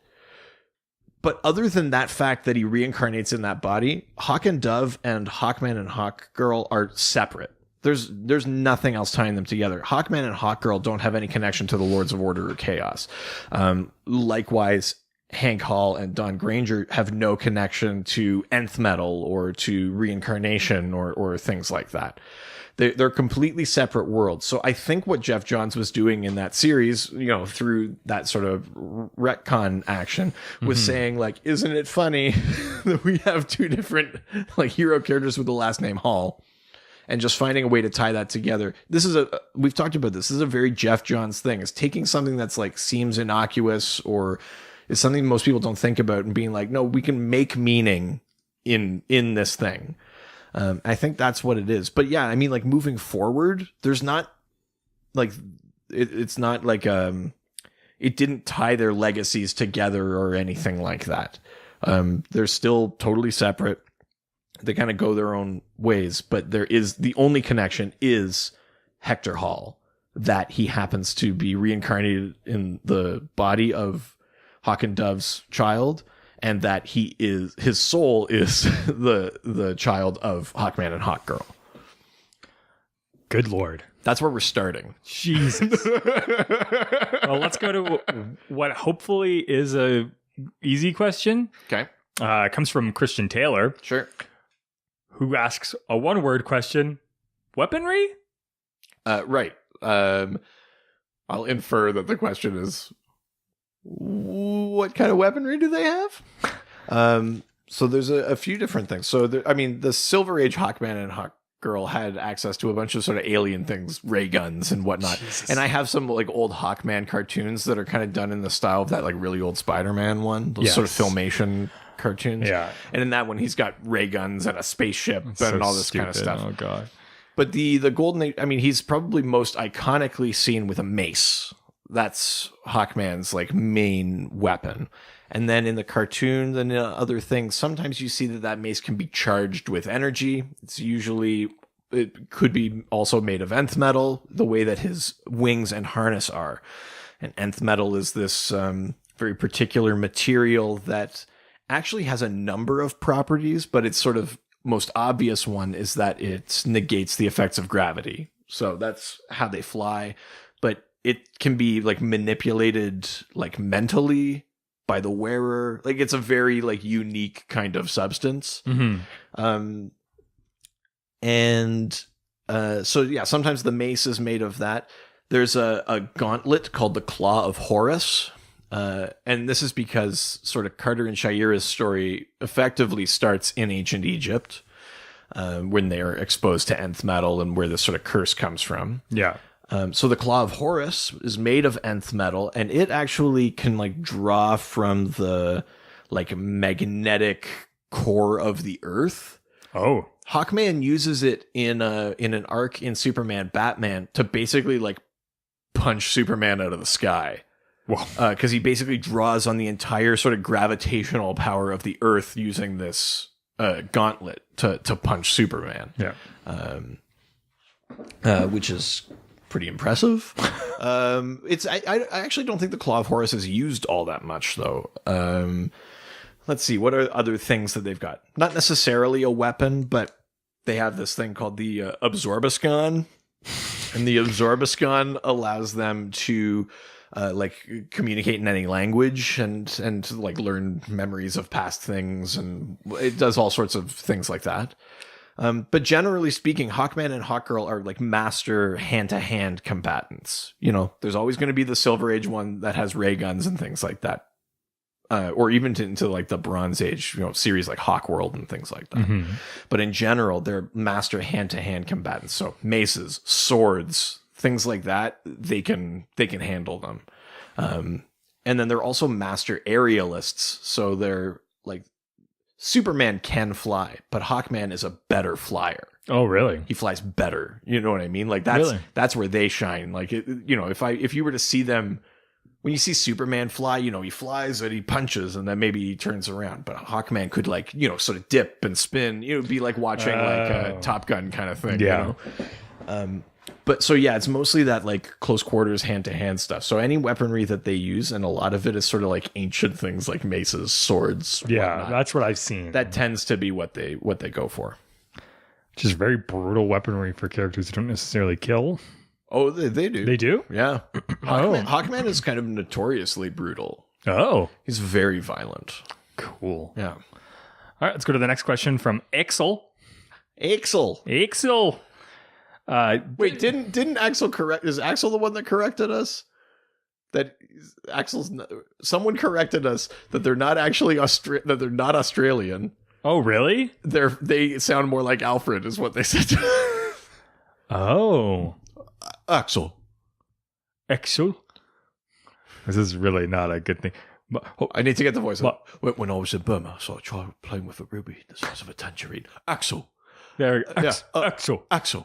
But other than that fact that he reincarnates in that body, Hawk and Dove and Hawkman and Hawkgirl are separate. There's nothing else tying them together. Hawkman and Hawkgirl don't have any connection to the Lords of Order or Chaos. Likewise, Hank Hall and Don Granger have no connection to Nth Metal or to reincarnation or things like that. They're completely separate worlds. So I think what Jeff Johns was doing in that series, through that sort of retcon action, was saying, like, isn't it funny that we have two different like hero characters with the last name Hall, and just finding a way to tie that together. We've talked about this. This is a very Jeff Johns thing. Is taking something that's like seems innocuous or is something most people don't think about and being like, no, we can make meaning in this thing. I think that's what it is. But yeah, I mean, like moving forward, there's not like it's not like it didn't tie their legacies together or anything like that. They're still totally separate. They kind of go their own ways, but the only connection is Hector Hall, that he happens to be reincarnated in the body of Hawk and Dove's child, and that his soul is the child of Hawkman and Hawkgirl. Good Lord. That's where we're starting. Jesus. Well, let's go to what hopefully is a easy question. Okay. It comes from Christian Taylor. Sure. Who asks a one-word question. Weaponry? Right. I'll infer that the question is, what kind of weaponry do they have? So there's a few different things. So, the Silver Age Hawkman and Hawkgirl had access to a bunch of sort of alien things, ray guns and whatnot. Jesus. And I have some like old Hawkman cartoons that are kind of done in the style of that like really old Spider-Man one, those sort of Filmation cartoons. Yeah. And in that one, he's got ray guns and a spaceship and all this kind of stuff. Oh, God. But the Golden Age, he's probably most iconically seen with a mace. That's Hawkman's like main weapon. And then in the cartoons and other things, sometimes you see that mace can be charged with energy. It could be also made of nth metal, the way that his wings and harness are. And nth metal is this very particular material that actually has a number of properties, but its sort of most obvious one is that it negates the effects of gravity. So that's how they fly. But it can be like manipulated like mentally by the wearer. Like it's a very like unique kind of substance. Mm-hmm. So yeah, sometimes the mace is made of that. There's a gauntlet called the Claw of Horus. And this is because sort of Carter and Shayera's story effectively starts in ancient Egypt, when they are exposed to nth metal and where this sort of curse comes from. Yeah. So the Claw of Horus is made of nth metal, and it actually can like draw from the like magnetic core of the earth. Oh. Hawkman uses it in an arc in Superman Batman to basically like punch Superman out of the sky. Whoa. Because he basically draws on the entire sort of gravitational power of the Earth using this gauntlet to punch Superman. Yeah. Which is pretty impressive. I actually don't think the Claw of Horus is used all that much, though. Let's see, what are other things that they've got? Not necessarily a weapon, but they have this thing called the Absorbiscon, and the Absorbiscon allows them to communicate in any language and like learn memories of past things, and it does all sorts of things like that. But generally speaking, Hawkman and Hawkgirl are like master hand-to-hand combatants. You know, there's always going to be the Silver Age one that has ray guns and things like that. Or even into like the Bronze Age, series like Hawkworld and things like that. Mm-hmm. But in general, they're master hand-to-hand combatants. So maces, swords, things like that, they can handle them. And then they're also master aerialists. So they're like, Superman can fly, but Hawkman is a better flyer. Oh, really? He flies better. You know what I mean? Like that's where they shine. Like, if you were to see them, when you see Superman fly, he flies and he punches and then maybe he turns around. But Hawkman could sort of dip and spin. It would be like watching like a Top Gun kind of thing. Yeah. But so yeah, it's mostly that like close quarters hand to hand stuff. So any weaponry that they use, and a lot of it is sort of like ancient things like maces, swords. Yeah, whatnot. that's what I've seen. That tends to be what they go for. Just very brutal weaponry for characters who don't necessarily kill. Oh, they do. They do? Yeah. Hawkman is kind of notoriously brutal. Oh. He's very violent. Cool. Yeah. All right, let's go to the next question from Axel. Axel. Wait, didn't Axel correct? Is Axel the one that corrected us? Someone corrected us that they're not actually that they're not Australian. Oh, really? They sound more like Alfred, is what they said. Oh. Axel. This is really not a good thing. But, I need to get the voice up. When I was in Burma, so I tried playing with a ruby the size of a tangerine. Axel. There, Axel.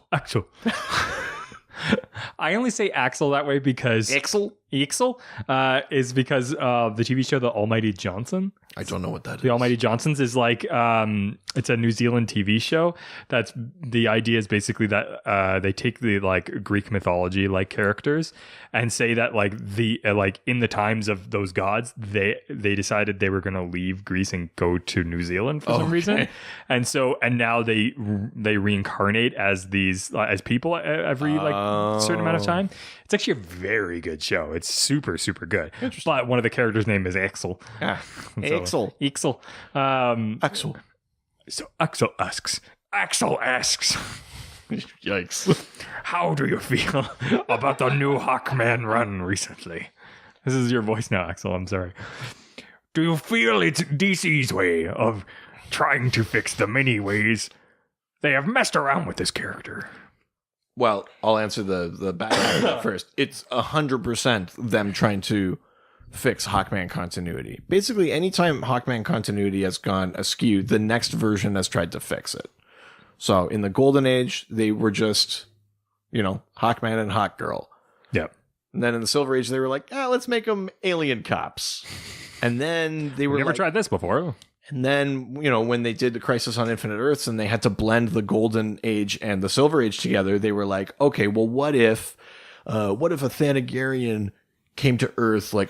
I only say Axel that way because Axel is because of the TV show The Almighty Johnson. I don't know what that is. The Almighty Johnsons is like it's a New Zealand TV show. That's the idea is basically that they take the like Greek mythology like characters and say that like the like in the times of those gods they decided they were going to leave Greece and go to New Zealand for some reason, and now they reincarnate as these as people every like certain amount of time. It's actually a very good show. It's super, super good. But one of the characters' name is Axel. Axel. Axel. So Axel asks. Yikes. How do you feel about the new Hawkman run recently? This is your voice now, Axel. I'm sorry. Do you feel it's DC's way of trying to fix the many ways they have messed around with this character? Well, I'll answer the back half of that first. It's 100% them trying to fix Hawkman continuity. Basically, anytime Hawkman continuity has gone askew, the next version has tried to fix it. So in the Golden Age, they were just, Hawkman and Hawkgirl. Yep. And then in the Silver Age, they were like, let's make them alien cops. And then they were never tried this before. And then, when they did the Crisis on Infinite Earths and they had to blend the Golden Age and the Silver Age together, they were like, okay, well, what if a Thanagarian came to Earth came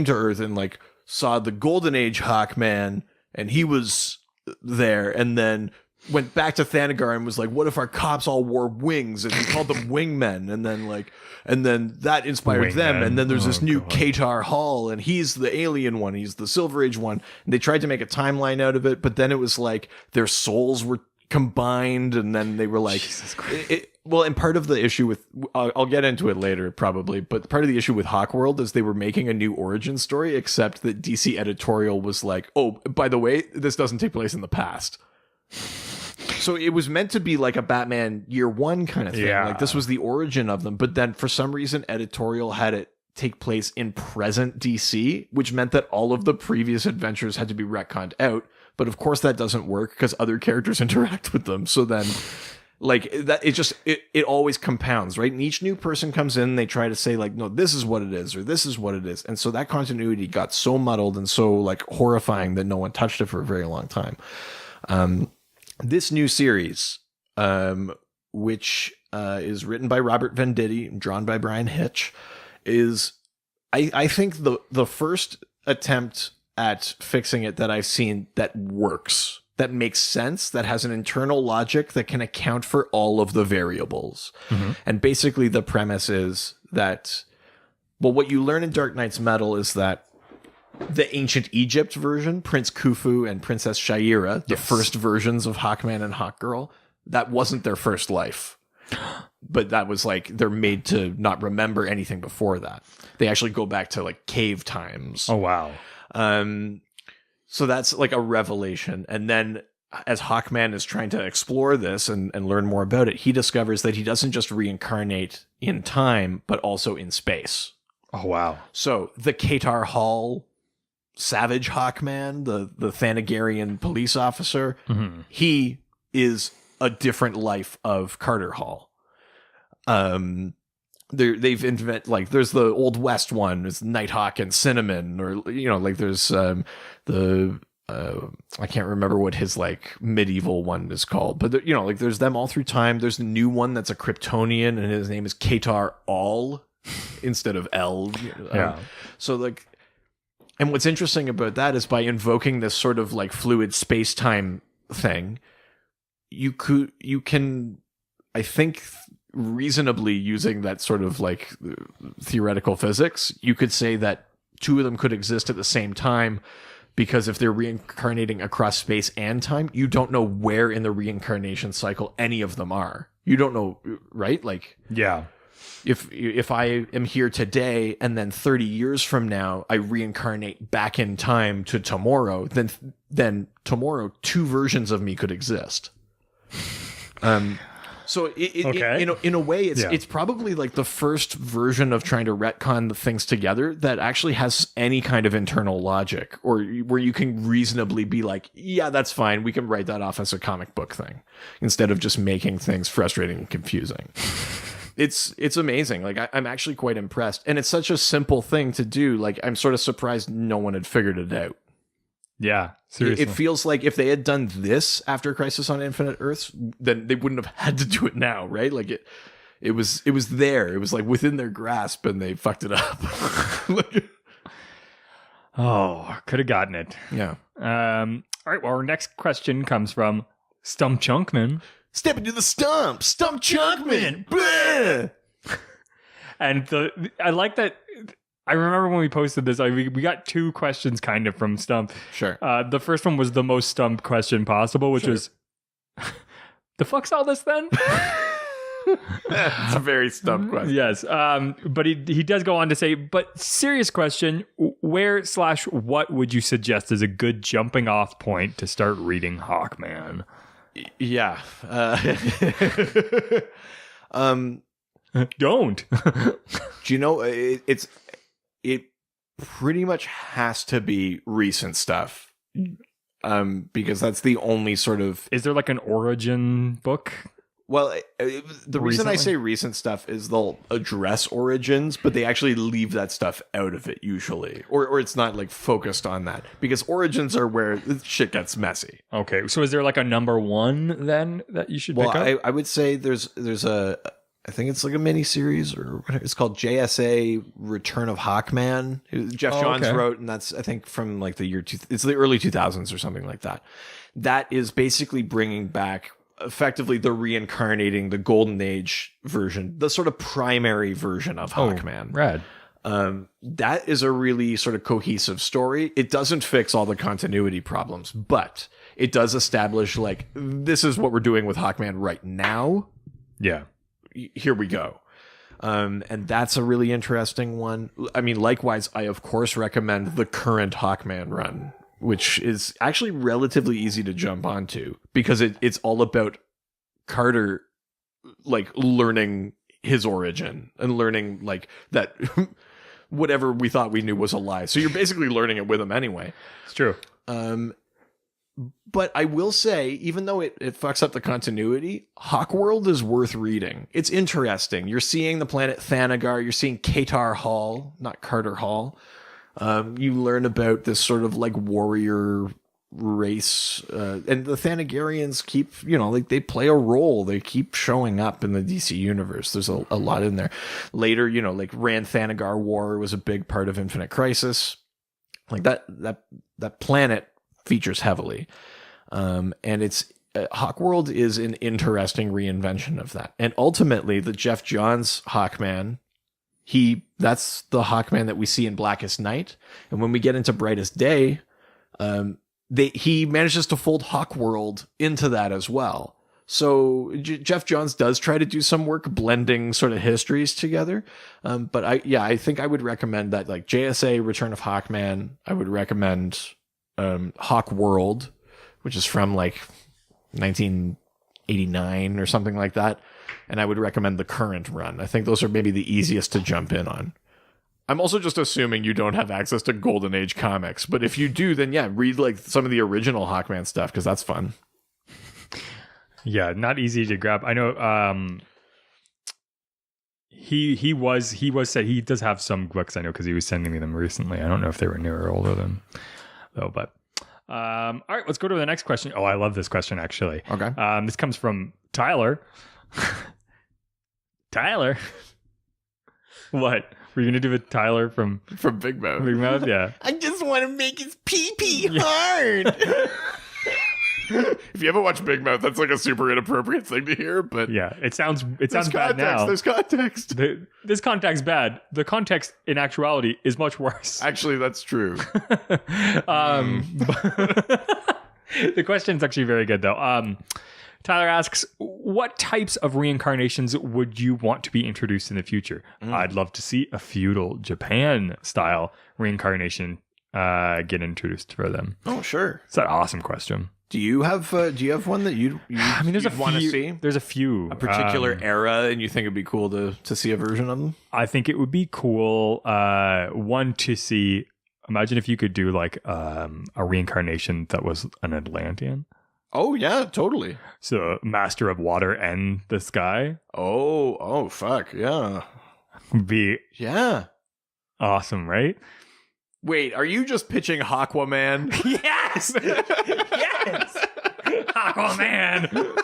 to Earth and saw the Golden Age Hawkman and he was there, and then went back to Thanagar and was like, what if our cops all wore wings and we called them wingmen, and then that inspired them, and then there's this new Katar Hall and he's the alien one, he's the Silver Age one, and they tried to make a timeline out of it, but then it was like their souls were combined, and then they were like, and part of the issue with, I'll get into it later probably, but part of the issue with Hawkworld is they were making a new origin story, except that DC editorial was like, oh, by the way, this doesn't take place in the past. So it was meant to be like a Batman Year One kind of thing. Yeah. Like this was the origin of them. But then for some reason, editorial had it take place in present DC, which meant that all of the previous adventures had to be retconned out. But of course that doesn't work because other characters interact with them. So then Like that, it always compounds, right? And each new person comes in, they try to say like, no, this is what it is, or this is what it is. And so that continuity got so muddled and so like horrifying that no one touched it for a very long time. This new series, which is written by Robert Venditti and drawn by Brian Hitch, is, I think the first attempt at fixing it that I've seen that works, that makes sense, that has an internal logic that can account for all of the variables. Mm-hmm. And basically the premise is that, well, what you learn in Dark Knight's Metal is that the ancient Egypt version, Prince Khufu and Princess Shaira, the first versions of Hawkman and Hawkgirl, that wasn't their first life. But that was like, they're made to not remember anything before that. They actually go back to like cave times. Oh, wow. So that's like a revelation. And then as Hawkman is trying to explore this and learn more about it, he discovers that he doesn't just reincarnate in time, but also in space. Oh, wow. So the Qatar Hall Savage Hawkman, the Thanagarian police officer, mm-hmm. he is a different life of Carter Hall. They've invented, like, there's the Old West one, there's Nighthawk and Cinnamon, or, you know, like there's I can't remember what his like medieval one is called, but you know, like there's them all through time. There's the new one that's a Kryptonian, and his name is Qatar All instead of L. Yeah. So like, and what's interesting about that is by invoking this sort of like fluid space-time thing, you can, I think, reasonably using that sort of like theoretical physics, you could say that two of them could exist at the same time, because if they're reincarnating across space and time, you don't know where in the reincarnation cycle any of them are. You don't know, right? Like, yeah. If I am here today and then 30 years from now I reincarnate back in time to tomorrow, then tomorrow two versions of me could exist. So in a way, it's probably like the first version of trying to retcon the things together that actually has any kind of internal logic, or where you can reasonably be like, yeah, that's fine. We can write that off as a comic book thing instead of just making things frustrating and confusing. It's amazing. Like I'm actually quite impressed, and it's such a simple thing to do. Like I'm sort of surprised no one had figured it out. Yeah, seriously. It feels like if they had done this after Crisis on Infinite Earths, then they wouldn't have had to do it now, right? Like it was there. It was like within their grasp, and they fucked it up. Oh, could have gotten it. Yeah. All right. Well, our next question comes from Stump Chunkman. Step into the Stump Chunkman. Bleh! And I like that. I remember when we posted this, we got two questions kind of from Stump. Sure. The first one was the most Stump question possible, which was, the fuck's all this then? It's a very Stump question. Yes. But he does go on to say, but serious question, where/what would you suggest is a good jumping off point to start reading Hawkman? Yeah. Don't. Do you know, it pretty much has to be recent stuff, because that's the only sort of... Is there like an origin book? Well, the reason I say recent stuff is they'll address origins, but they actually leave that stuff out of it usually, or it's not like focused on that, because origins are where shit gets messy. Okay, so is there like a number one then that you should pick up? I would say there's a... I think it's like a mini series, or whatever. It's called JSA Return of Hawkman. Jeff Johns wrote, and that's, I think, from like the year it's the early 2000s or something like that. That is basically bringing back effectively the reincarnating the Golden Age version, the sort of primary version of Hawkman. Rad. That is a really sort of cohesive story. It doesn't fix all the continuity problems, but it does establish like, this is what we're doing with Hawkman right now. Yeah. Here we go. And that's a really interesting one. I mean, likewise, I of course recommend the current Hawkman run, which is actually relatively easy to jump onto, because it's all about Carter, like, learning his origin and learning like that whatever we thought we knew was a lie. So you're basically learning it with him anyway. It's true. But I will say, even though it fucks up the continuity, Hawkworld is worth reading. It's interesting. You're seeing the planet Thanagar. You're seeing Katar Hall, not Carter Hall. You learn about this sort of like warrior race, and the Thanagarians keep, like they play a role. They keep showing up in the DC universe. There's a lot in there. Later, like Rand Thanagar War was a big part of Infinite Crisis. Like that planet features heavily. And it's Hawkworld is an interesting reinvention of that. And ultimately, the Jeff Johns Hawkman, that's the Hawkman that we see in Blackest Night. And when we get into Brightest Day, he manages to fold Hawkworld into that as well. So Jeff Johns does try to do some work blending sort of histories together. But I think I would recommend that, like JSA Return of Hawkman. I would recommend Hawkworld, which is from like 1989 or something like that. And I would recommend the current run. I think those are maybe the easiest to jump in on. I'm also just assuming you don't have access to Golden Age comics, but if you do, then yeah, read like some of the original Hawkman stuff, because that's fun. Yeah, not easy to grab. I know he said he does have some books, I know, because he was sending me them recently. I don't know if they were newer or older than though, but all right, let's go to the next question. Oh, I love this question actually. Okay. This comes from Tyler. Tyler. What? Were you gonna do with Tyler from Big Mouth? Big Mouth, yeah. I just want to make his pee-pee hard. If you haven't watched Big Mouth, that's like a super inappropriate thing to hear, but yeah, it sounds bad now. There's context. This context bad. The context in actuality is much worse. Actually, that's true. The question is actually very good though. Tyler asks, what types of reincarnations would you want to be introduced in the future? I'd love to see a feudal Japan style reincarnation get introduced for them. Oh, sure. It's an awesome question. Do you have one that you I mean, there's a few. Want to see? There's a few. A particular era, and you think it'd be cool to see a version of them? I think it would be cool, one, to see. Imagine if you could do like a reincarnation that was an Atlantean. Oh, yeah, totally. So, master of water and the sky. Oh, fuck, yeah. Would be yeah. awesome, right? Wait, are you just pitching Hawkman? Yes! Yes! Hawkman!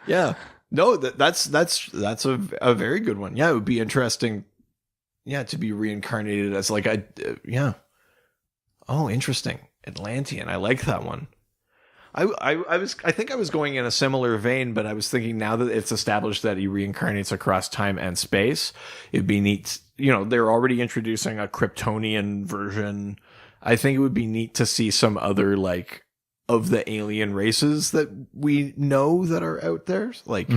Yeah. No, that's a very good one. Yeah, it would be interesting, to be reincarnated as like a, Oh, interesting. Atlantean. I like that one. I think I was going in a similar vein, but I was thinking now that it's established that he reincarnates across time and space, it'd be neat. They're already introducing a Kryptonian version. I think it would be neat to see some other like of the alien races that we know that are out there, like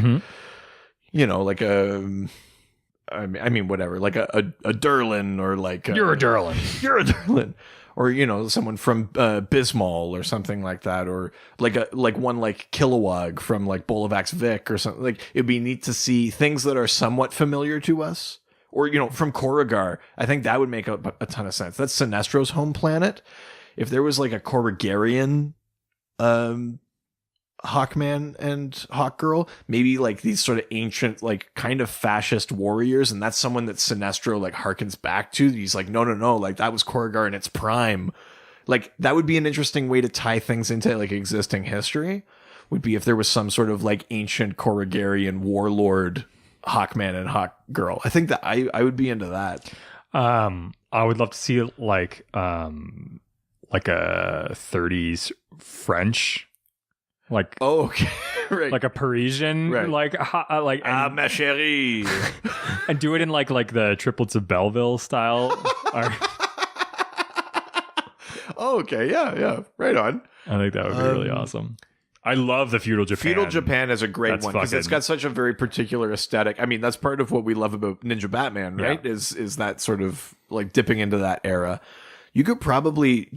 like I mean whatever, like a Durlin or like You're a Durlin. You're a Durlin. Or someone from Bismol or something like that, or like one like Kilowog from like Bolivax Vic or something. Like it'd be neat to see things that are somewhat familiar to us, or from Korrigar. I think that would make a ton of sense. That's Sinestro's home planet. If there was like a Korrigarian Hawkman and Hawkgirl, maybe like these sort of ancient, like kind of fascist warriors, and that's someone that Sinestro like harkens back to. He's like, no, like that was Korrigar in its prime. Like that would be an interesting way to tie things into like existing history. Would be if there was some sort of like ancient Korrigarian warlord Hawkman and Hawkgirl. I think that I would be into that. I would love to see like a 30s French. Like okay, right. Like a Parisian, right. like ma chérie, and do it in like the Triplets of Belleville style. Oh, okay, yeah, right on. I think that would be really awesome. I love the feudal Japan. Feudal Japan is a great one because it's got such a very particular aesthetic. I mean, that's part of what we love about Ninja Batman, right? Yeah. Is that sort of like dipping into that era. You could probably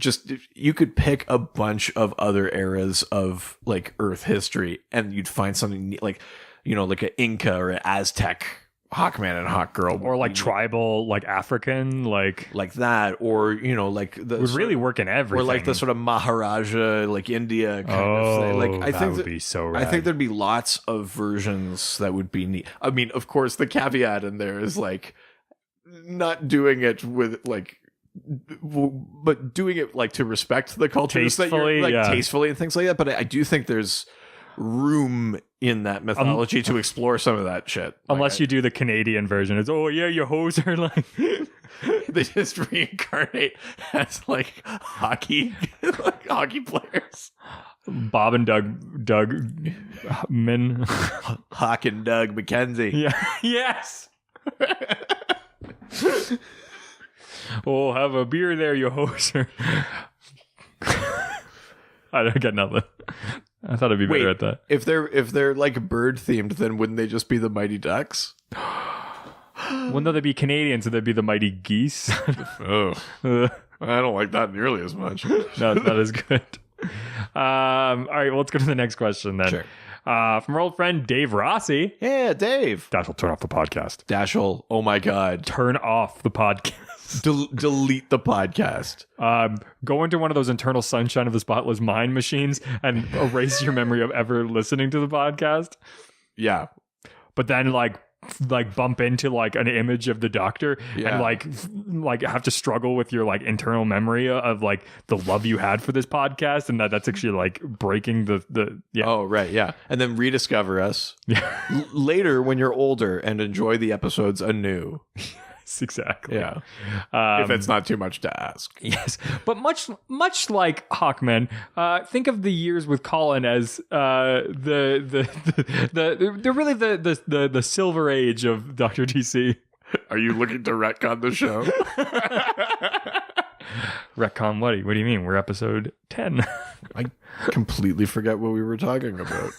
you could pick a bunch of other eras of like Earth history and you'd find something like, like an Inca or an Aztec Hawkman and Hawkgirl, or like tribal, like African, like that, or like the would really work in everything, or like the sort of Maharaja, like India kind of thing. Like I think would be so rad. I think there'd be lots of versions that would be neat. I mean, of course, the caveat in there is like not doing it with like, but doing it like to respect the cultures that you're like tastefully and things like that. But I do think there's room in that mythology to explore some of that shit. Unless you do the Canadian version. It's, oh yeah, your hoes are like... They just reincarnate as like hockey players. Bob and Doug Min. Hawk and Doug McKenzie. Yeah. Yes. Oh, have a beer there, you hoser. I don't get nothing. I thought I'd be better at that. If they're like bird themed, then wouldn't they just be the Mighty Ducks? Well, no, they'd be Canadian, so they'd be the Mighty Geese. Oh, I don't like that nearly as much. No, it's not as good. All right, well, let's go to the next question then. Sure. From our old friend Dave Rossi. Yeah, Dave. Dash'll turn off the podcast. Dash'll, oh my God. Turn off the podcast. Delete the podcast. Go into one of those internal sunshine of the spotless mind machines and erase your memory of ever listening to the podcast. Yeah. But then like bump into like an image of the Doctor and like have to struggle with your like internal memory of like the love you had for this podcast, and that's actually like breaking the Oh right, yeah. And then rediscover us later when you're older and enjoy the episodes anew. Exactly. Yeah. If it's not too much to ask. Yes. But much like Hawkman, think of the years with Colin as the really the silver age of Dr. DC. Are you looking to retcon the show? Retcon what? What do you mean? We're episode 10. I completely forget what we were talking about.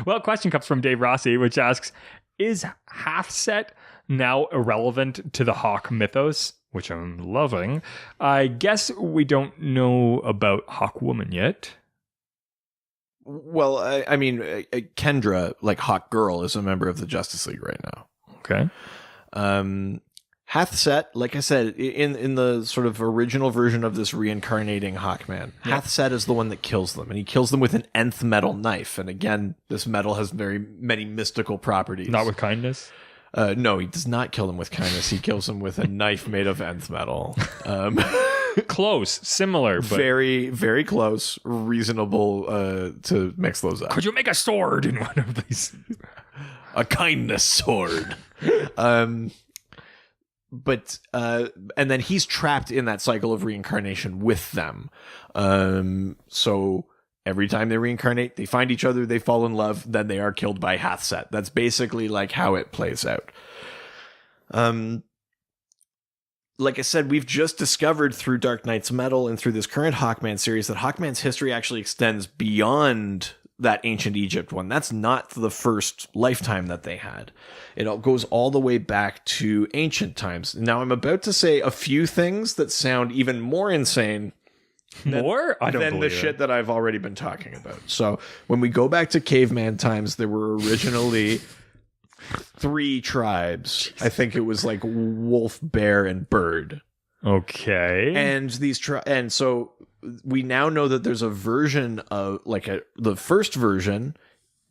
Well, question comes from Dave Rossi, which asks, is Half-Set now irrelevant to the Hawk mythos, which I'm loving? I guess we don't know about Hawkwoman yet. Well, I mean, Kendra, like Hawkgirl, is a member of the Justice League right now. Okay. Hathset, like I said, in the sort of original version of this reincarnating Hawkman, Hathset is the one that kills them, and he kills them with an nth metal knife. And again, this metal has very many mystical properties. Not with kindness? No, he does not kill them with kindness. He kills them with a knife made of nth metal. Close, similar, but very, very close. Reasonable to mix those up. Could you make a sword in one of these? A kindness sword. But and then he's trapped in that cycle of reincarnation with them. So every time they reincarnate, they find each other, they fall in love, then they are killed by Hathset. That's basically like how it plays out. Like I said, we've just discovered through Dark Knight's Metal and through this current Hawkman series that Hawkman's history actually extends beyond that ancient Egypt one. That's not the first lifetime that they had. It all goes all the way back to ancient times. Now, I'm about to say a few things that sound even more insane than the shit that I've already been talking about. So when we go back to caveman times, there were originally 3 tribes. I think it was like wolf, bear, and bird. Okay. And and so we now know that there's a version of like the first version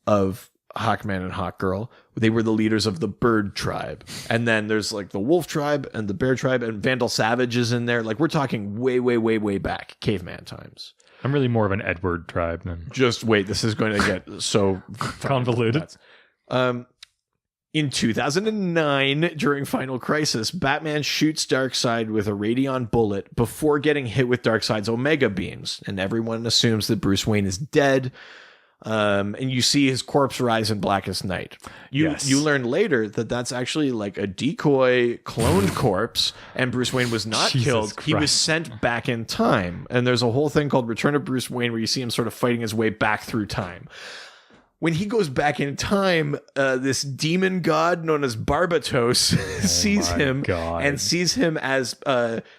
of Hawkman and Hawkgirl. They were the leaders of the bird tribe. And then there's like the wolf tribe and the bear tribe, and Vandal Savage is in there. Like we're talking way, way, way, way back, caveman times. I'm really more of an Edward tribe than... Just wait, this is going to get so convoluted. In 2009, during Final Crisis, Batman shoots Darkseid with a Radion bullet before getting hit with Darkseid's Omega beams, and everyone assumes that Bruce Wayne is dead. And you see his corpse rise in Blackest Night. You learn later that that's actually like a decoy cloned corpse, and Bruce Wayne was not killed. Christ. He was sent back in time. And there's a whole thing called Return of Bruce Wayne where you see him sort of fighting his way back through time. when he goes back in time, this demon god known as Barbatos sees him and sees him as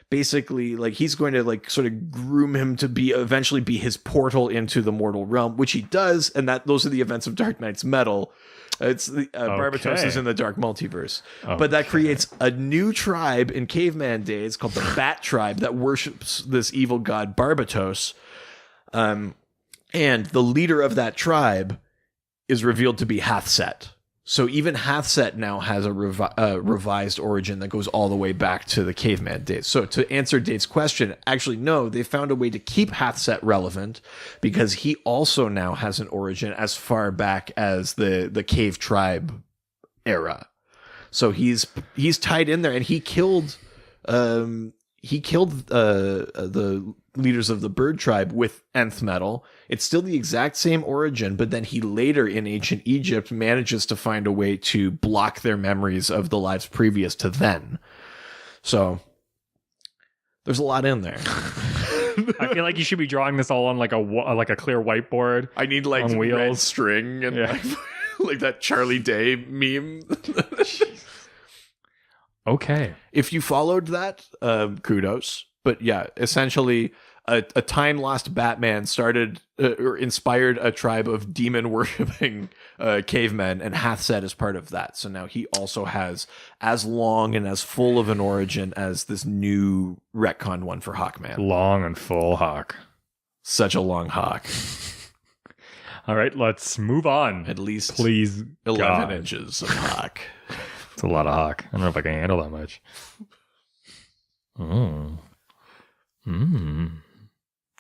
basically like he's going to like sort of groom him to be eventually be his portal into the mortal realm, which he does, and those are the events of Dark Knight's Metal. It's the Barbatos is in the Dark Multiverse, but that creates a new tribe in caveman days called the Bat Tribe that worships this evil god Barbatos, and the leader of that tribe is revealed to be Hathset. So even Hathset now has a revised origin that goes all the way back to the caveman days. So to answer Dave's question, actually, no, they found a way to keep Hathset relevant because he also now has an origin as far back as the cave tribe era. So he's tied in there, and he killed the leaders of the bird tribe with nth metal. It's still the exact same origin, but then he later in ancient Egypt manages to find a way to block their memories of the lives previous to then. So there's a lot in there. I feel like you should be drawing this all on like a clear whiteboard. I need like on wheels. red string and like that Charlie Day meme. Okay. If you followed that, kudos. But yeah, essentially, a time lost Batman started or inspired a tribe of demon worshipping cavemen, and Hathset is part of that. So now he also has as long and as full of an origin as this new retcon one for Hawkman. Long and full Hawk. Such a long Hawk. All right, let's move on. At least please 11 inches of Hawk. It's a lot of Hawk. I don't know if I can handle that much.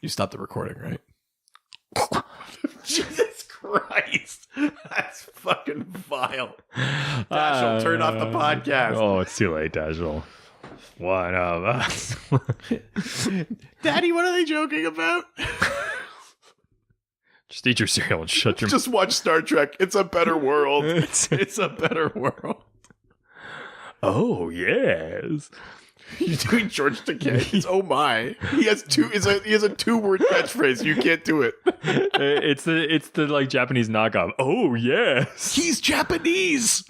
You stopped the recording, right? Jesus Christ. That's fucking vile. Dashel, turn off the podcast. Oh, it's too late, Dashel. One of us. Daddy, what are they joking about? Just eat your cereal and shut your mouth. Just watch Star Trek. It's a better world. It's a better world. Oh, yes. You're doing George Takei. Oh my! He has a 2-word catchphrase. You can't do it. It's the like Japanese knockoff. Oh yes, he's Japanese.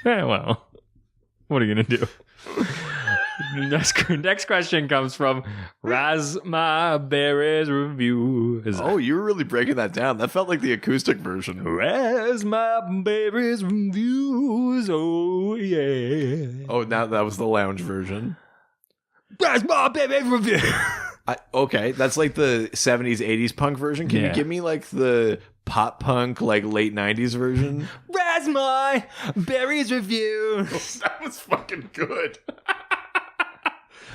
Yeah, well, what are you gonna do? Next question comes from Razma Berry's review. Oh, you were really breaking that down. That felt like the acoustic version. Razma Berry's reviews. Oh yeah. Oh, now that was the lounge version. Razma Berry's review. Okay, that's like the 70s, 80s punk version. Can you give me like the pop punk, like late 90s version? Razma Berry's review. Oh, that was fucking good.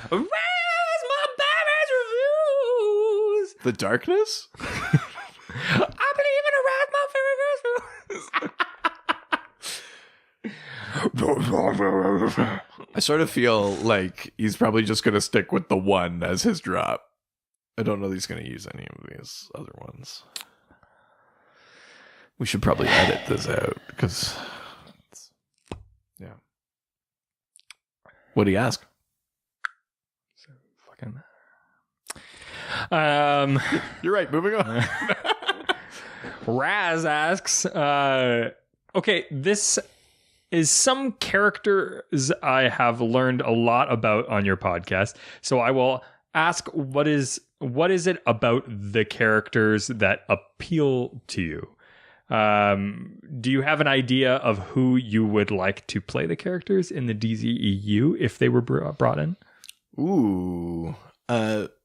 Razma Berry's reviews. The darkness? I believe in a Razma Berry's. I sort of feel like he's probably just going to stick with the one as his drop. I don't know that he's going to use any of these other ones. We should probably edit this out because, yeah. What do you ask? You're right. Moving on. Raz asks, okay, this is some characters I have learned a lot about on your podcast. So I will ask, what is it about the characters that appeal to you? Do you have an idea of who you would like to play the characters in the DCEU if they were brought in? Ooh.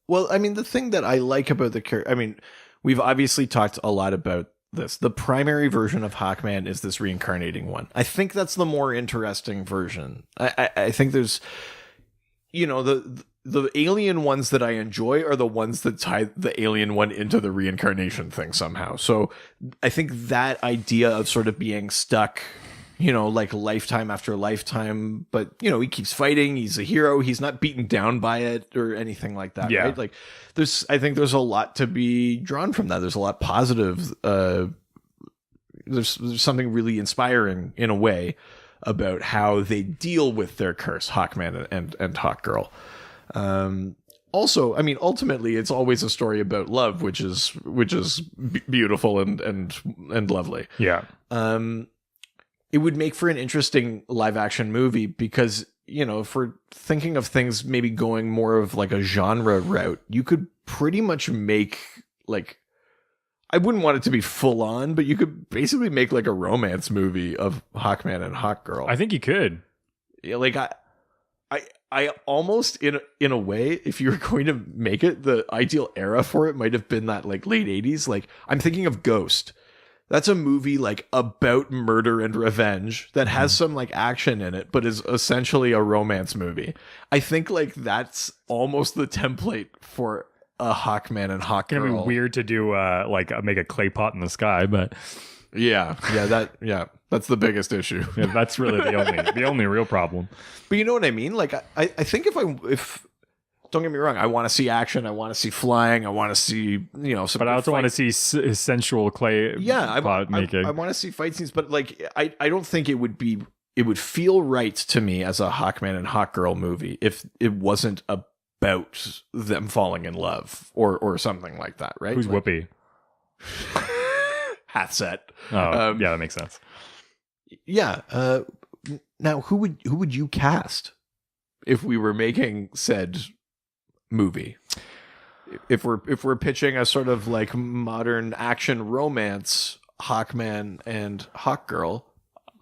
Well, I mean, the thing that I like about the character, I mean, we've obviously talked a lot about this. The primary version of Hawkman is this reincarnating one. I think that's the more interesting version. I think there's, you know, the alien ones that I enjoy are the ones that tie the alien one into the reincarnation thing somehow. So I think that idea of sort of being stuck, you know, like lifetime after lifetime, but, you know, he keeps fighting. He's a hero. He's not beaten down by it or anything like that. Yeah. Right? Like I think there's a lot to be drawn from that. There's a lot positive. There's something really inspiring in a way about how they deal with their curse, Hawkman and Hawkgirl. also, I mean, ultimately, it's always a story about love, which is beautiful and lovely. Yeah. It would make for an interesting live action movie because, you know, if we're thinking of things maybe going more of like a genre route, you could pretty much make like, I wouldn't want it to be full on, but you could basically make like a romance movie of Hawkman and Hawkgirl. I think you could. Yeah, like I almost in a way, if you were going to make it, the ideal era for it might have been that like late 80s. Like I'm thinking of Ghost. That's a movie like about murder and revenge that has some like action in it, but is essentially a romance movie. I think like that's almost the template for a Hawkman and Hawkgirl. It's gonna be weird to do make a clay pot in the sky, but yeah, that's the biggest issue. yeah, that's really the only real problem. But you know what I mean? Like I think if don't get me wrong, I want to see action, I want to see flying, I want to see, you know, some, but I also want to see sensual clay pot making. I want to see fight scenes, but like I don't think it would feel right to me as a Hawkman and Hawkgirl movie if it wasn't about them falling in love or something like that, right? Who's like, Whoopi? Hathset. Oh, yeah, that makes sense. Yeah. Now, who would you cast if we were making said movie? If we're pitching a sort of like modern action romance Hawkman and Hawkgirl,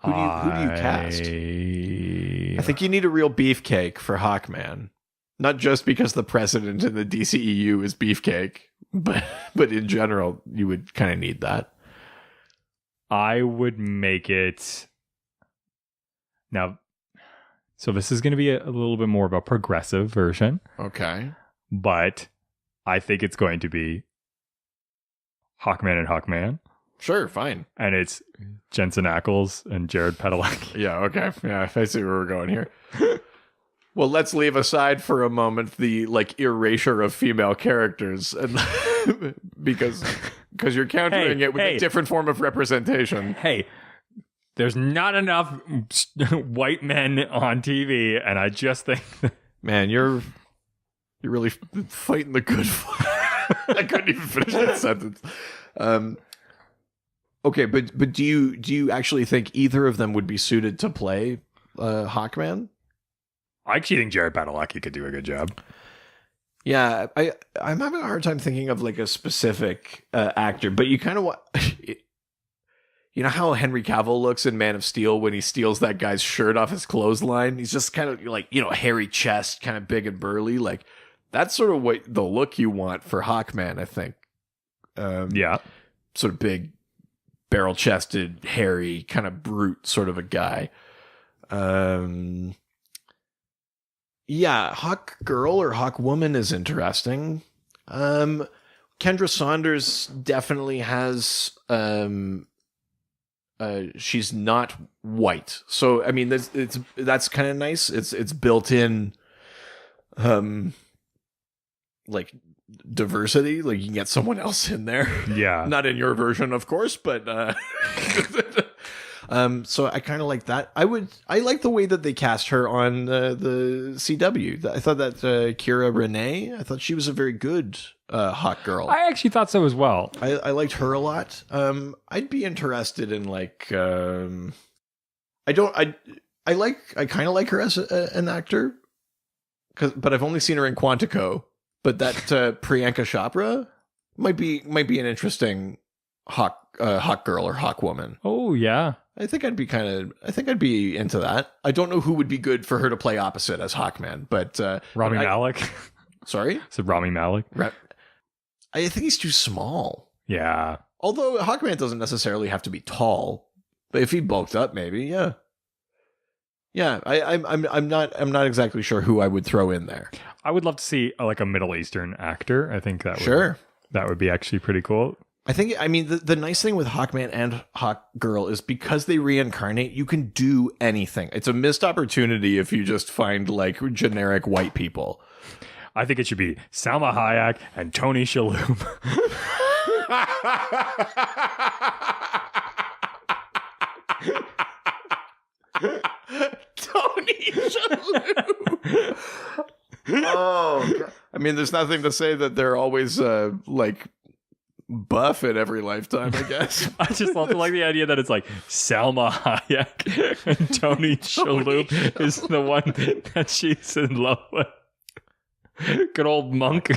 who do you cast? I think you need a real beefcake for Hawkman. Not just because the president in the DCEU is beefcake, but in general, you would kind of need that. I would make it now. So this is going to be a little bit more of a progressive version. Okay. But I think it's going to be Hawkman and Hawkman. Sure, fine. And it's Jensen Ackles and Jared Padalecki. Yeah, okay. Yeah, I see where we're going here. Well, let's leave aside for a moment the like erasure of female characters, and because you're countering it with a different form of representation. Hey, there's not enough white men on TV, and I just think, man, you're really fighting the good fight. I couldn't even finish that sentence. Okay, but do you actually think either of them would be suited to play Hawkman? I actually think Jared Padalecki could do a good job. Yeah, I'm having a hard time thinking of like a specific actor, but you kind of want, you know how Henry Cavill looks in Man of Steel when he steals that guy's shirt off his clothesline? He's just kind of like, you know, hairy chest, kind of big and burly. Like that's sort of what the look you want for Hawkman, I think. Yeah, sort of big, barrel chested, hairy, kind of brute sort of a guy. Yeah, Hawkgirl or Hawkwoman is interesting. Kendra Saunders definitely has she's not white. So I mean that's kind of nice. It's built in like diversity, like you can get someone else in there. Yeah. Not in your version, of course, but so I kind of like that. I like the way that they cast her on the CW. I thought that Kira Renee, I thought she was a very good Hawkgirl. I actually thought so as well. I liked her a lot. I'd be interested in like I kind of like her as an actor, but I've only seen her in Quantico. But that Priyanka Chopra might be an interesting Hawkgirl or Hawkwoman. Oh yeah. I think I'd be into that. I don't know who would be good for her to play opposite as Hawkman, but Rami Malek. Sorry? So Rami Malek. I think he's too small. Yeah. Although Hawkman doesn't necessarily have to be tall, but if he bulked up, maybe, yeah. Yeah, I'm not exactly sure who I would throw in there. I would love to see like a Middle Eastern actor. I think that would be actually pretty cool. I mean, the nice thing with Hawkman and Hawkgirl is because they reincarnate, you can do anything. It's a missed opportunity if you just find like generic white people. I think it should be Salma Hayek and Tony Shalhoub. Tony Shalhoub. Oh, God. I mean, there's nothing to say that they're always like buff in every lifetime, I guess. I just also like the idea that it's like Salma Hayek and Tony Shalhoub is the one that she's in love with. Good old monk.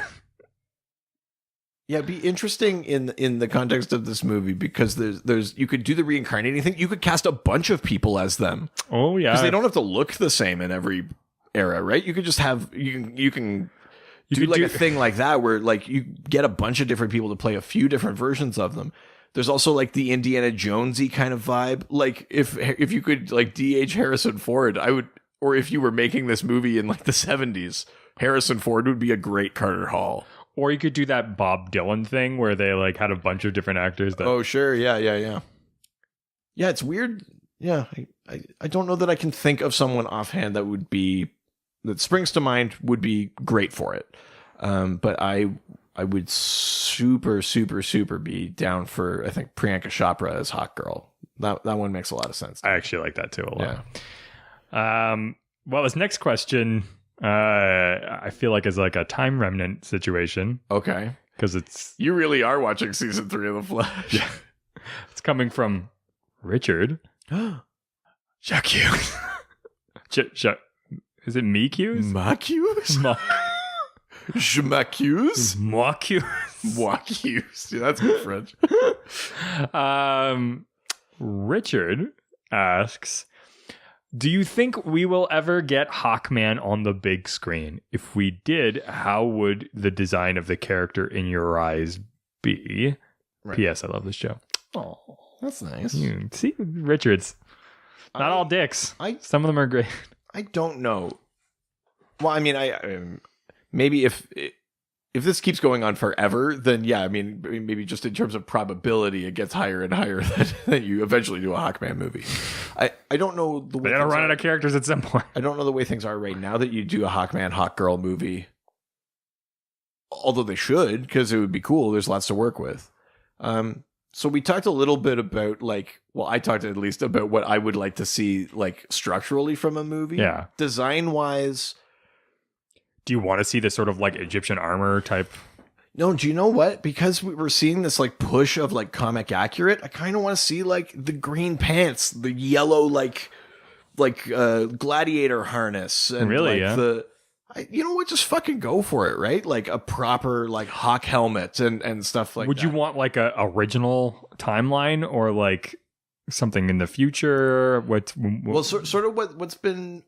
Yeah, it'd be interesting in the context of this movie because there's you could do the reincarnating thing. You could cast a bunch of people as them. Oh yeah, because they don't have to look the same in every era, right? You could just have you can do a thing like that where like you get a bunch of different people to play a few different versions of them. There's also like the Indiana Jonesy kind of vibe. Like if you could like DH Harrison Ford, I would, or if you were making this movie in like the 70s, Harrison Ford would be a great Carter Hall. Or you could do that Bob Dylan thing where they like had a bunch of different actors. Oh, sure. Yeah. Yeah, it's weird. Yeah. I don't know that I can think of someone offhand that springs to mind would be great for it. But I would super be down for, I think, Priyanka Chopra as Hawkgirl. That one makes a lot of sense. I actually like that too a lot. Yeah. Well, this next question... I feel like it's like a time remnant situation. Okay. Because you really are watching season 3 of The Flash. Yeah. It's coming from Richard. Jacques Hughes. Is it me Hughes? Hughes? Hughes? Hughes. Yeah, that's good French. Richard asks, do you think we will ever get Hawkman on the big screen? If we did, how would the design of the character in your eyes be? Right. P.S. I love this show. Oh, that's nice. See, Richards. Not all dicks. Some of them are great. I don't know. Well, I mean, maybe if this keeps going on forever, then yeah, I mean, maybe just in terms of probability, it gets higher and higher that you eventually do a Hawkman movie. I don't know the way they gotta run out of characters at some point. I don't know the way things are right now that you do a Hawkman Hawkgirl movie. Although they should, because it would be cool. There's lots to work with. So we talked a little bit about I talked at least about what I would like to see like structurally from a movie. Yeah. Design wise. Do you want to see this sort of like Egyptian armor type? No, do you know what? Because we were seeing this like push of like comic accurate, I kind of want to see like the green pants, the yellow like gladiator harness, and really, you know what? Just fucking go for it, right? Like a proper like hawk helmet and stuff like that. Would you want like a original timeline or like something in the future? Well, sort of what's been.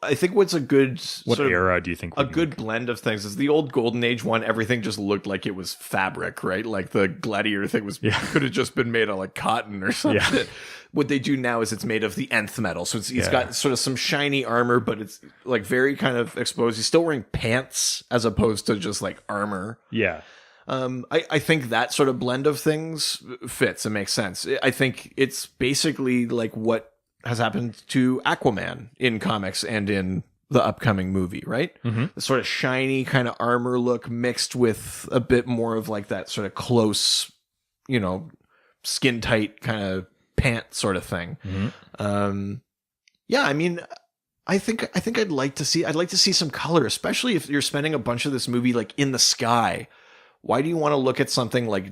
I think what's a good era do you think? A good blend of things is the old Golden Age one. Everything just looked like it was fabric, right? Like the gladiator thing could have just been made of like cotton or something. Yeah. What they do now is it's made of the nth metal, so it's got sort of some shiny armor, but it's like very kind of exposed. He's still wearing pants as opposed to just like armor. Yeah. I think that sort of blend of things fits and makes sense. I think it's basically like what has happened to Aquaman in comics and in the upcoming movie, right? Mm-hmm. The sort of shiny kind of armor look mixed with a bit more of like that sort of close, skin tight kind of pant sort of thing. Mm-hmm. Yeah, I mean, I think I'd like to see some color, especially if you're spending a bunch of this movie like in the sky. Why do you want to look at something like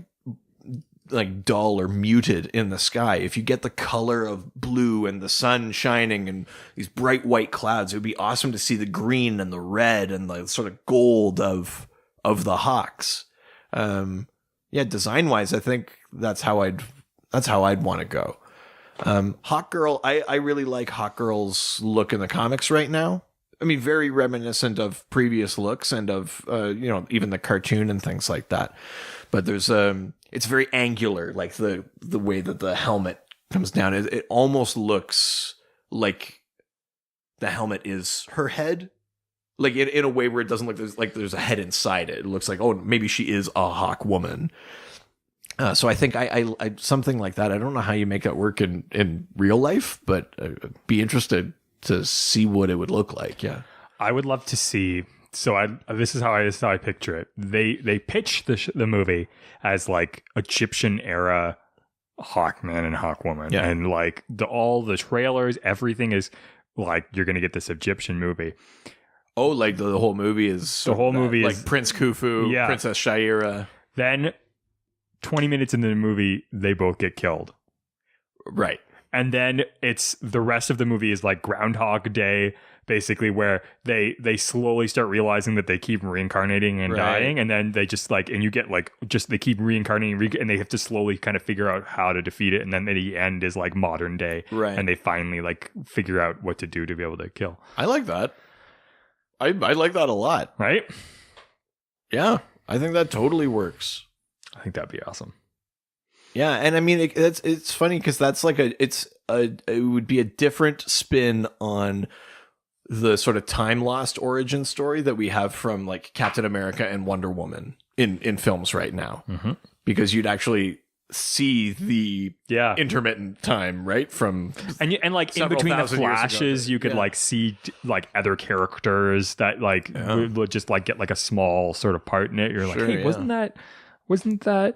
dull or muted in the sky? If you get the color of blue and the sun shining and these bright white clouds, it would be awesome to see the green and the red and the sort of gold of the hawks. Design wise, I think that's how I'd want to go. Hawkgirl, I really like Hawkgirl's look in the comics right now. I mean, very reminiscent of previous looks and of even the cartoon and things like that. But there's it's very angular, like the way that the helmet comes down. It almost looks like the helmet is her head, like in a way where it doesn't look there's a head inside it. It looks like, oh, maybe she is a hawk woman. So I think I something like that. I don't know how you make that work in real life, but I'd be interested to see what it would look like. Yeah, I would love to see. So this is how I picture it. They pitch the movie as like Egyptian era Hawkman and Hawkwoman, and like all the trailers, everything is like you're gonna get this Egyptian movie. Oh, like the whole movie is The whole movie like is Prince Khufu, Yeah. Princess Shaira. Then 20 minutes into the movie, they both get killed. Right. And then it's the rest of the movie is like Groundhog Day, basically, where they slowly start realizing that they keep reincarnating and Right. dying, and then they just like, and you get like just they keep reincarnating, and they have to slowly kind of figure out how to defeat it, and then the end is like modern day, Right. and they finally like figure out what to do to be able to kill. I like that. I like that a lot. Right? Yeah. I think that totally works. I think that'd be awesome. Yeah, and I mean it's funny because that's like it would be a different spin on the sort of time lost origin story that we have from like Captain America and Wonder Woman in films right now, because you'd actually see the intermittent time, right, from and like in several between the thousand years ago. flashes you could like see like other characters that like would just like get like a small sort of part in it. You're Sure, like, hey, wasn't that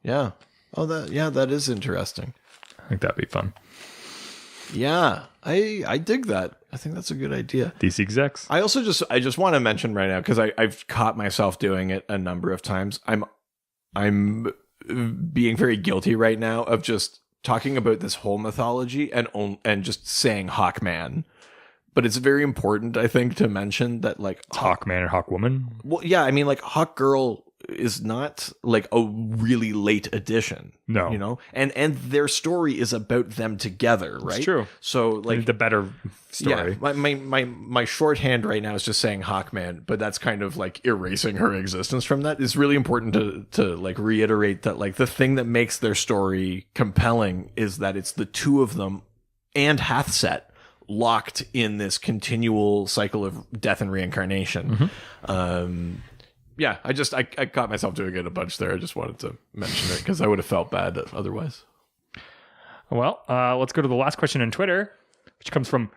yeah. Oh, that is interesting. I think that'd be fun. Yeah, I dig that. I think that's a good idea. DC execs. I just want to mention right now, because I've caught myself doing it a number of times. I'm being very guilty right now of just talking about this whole mythology and just saying Hawkman. But it's very important, I think, to mention that like Hawkman and Hawkwoman. Well, yeah, I mean, like Hawkgirl is not like a really late addition. No. You know? And their story is about them together, right? It's true. So like The better story. Yeah, my shorthand right now is just saying Hawkman, but that's kind of like erasing her existence from that. It's really important to like reiterate that like the thing that makes their story compelling is that it's the two of them and Hathset locked in this continual cycle of death and reincarnation. Yeah, I caught myself doing it a bunch there. I just wanted to mention it because I would have felt bad otherwise. Well, let's go to the last question on Twitter, which comes from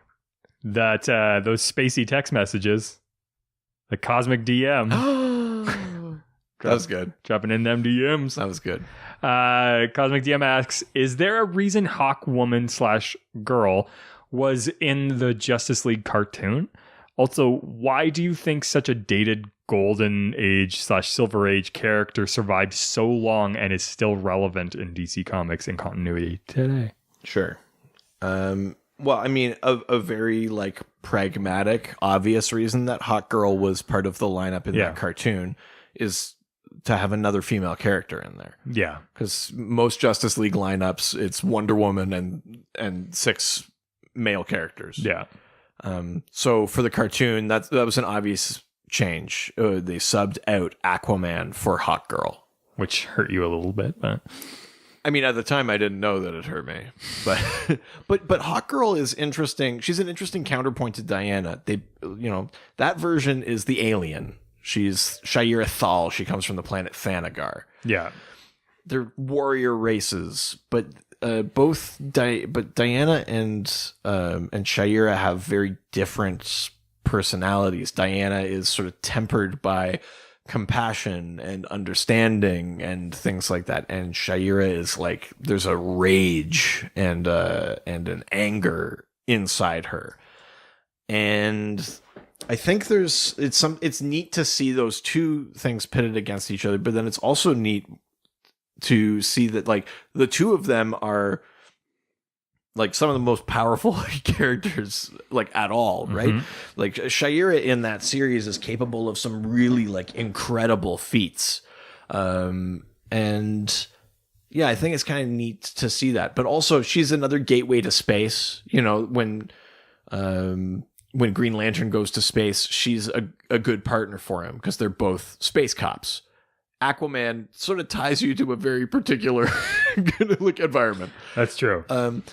those spacey text messages, the cosmic DM. That was good. Dropping in them DMs. That was good. Cosmic DM asks, is there a reason Hawkwoman/girl was in the Justice League cartoon? Also, why do you think such a dated golden age/silver age character survived so long and is still relevant in DC Comics and continuity today? Sure. Well, I mean, a very like pragmatic, obvious reason that Hawkgirl was part of the lineup in that cartoon is to have another female character in there. Yeah. Because most Justice League lineups, it's Wonder Woman and 6 male characters. Yeah. So for the cartoon, that was an obvious change. They subbed out Aquaman for Hawkgirl, which hurt you a little bit, but I mean, at the time, I didn't know that it hurt me, but but Hawkgirl is interesting. She's an interesting counterpoint to Diana. That version is the alien. She's Shaira Thal. She comes from the planet Thanagar. Yeah, they're warrior races, but Diana and Shaira have very different personalities. Diana is sort of tempered by compassion and understanding and things like that, and Shaira is like there's a rage and an anger inside her, and I think it's neat to see those two things pitted against each other, but then it's also neat to see that like the two of them are like some of the most powerful characters like at all, right? Like Shaira in that series is capable of some really like incredible feats. And yeah, I think it's kind of neat to see that. But also she's another gateway to space. You know, when Green Lantern goes to space, she's a good partner for him because they're both space cops. Aquaman sort of ties you to a very particular like environment. That's true.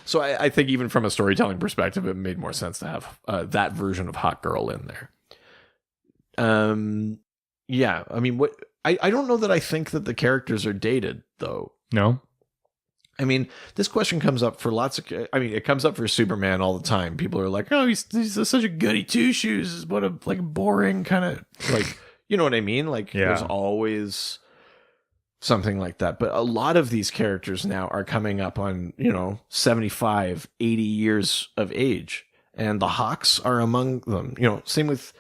So I think even from a storytelling perspective, it made more sense to have that version of Hawkgirl in there. Yeah, I mean, I don't know that I think that the characters are dated though. No. I mean, this question comes up for it comes up for Superman all the time. People are like, oh, he's such a goody two shoes. What a like boring kind of like. You know what I mean? Like, there's always something like that. But a lot of these characters now are coming up on, 75, 80 years of age. and the Hawks are among them. Same with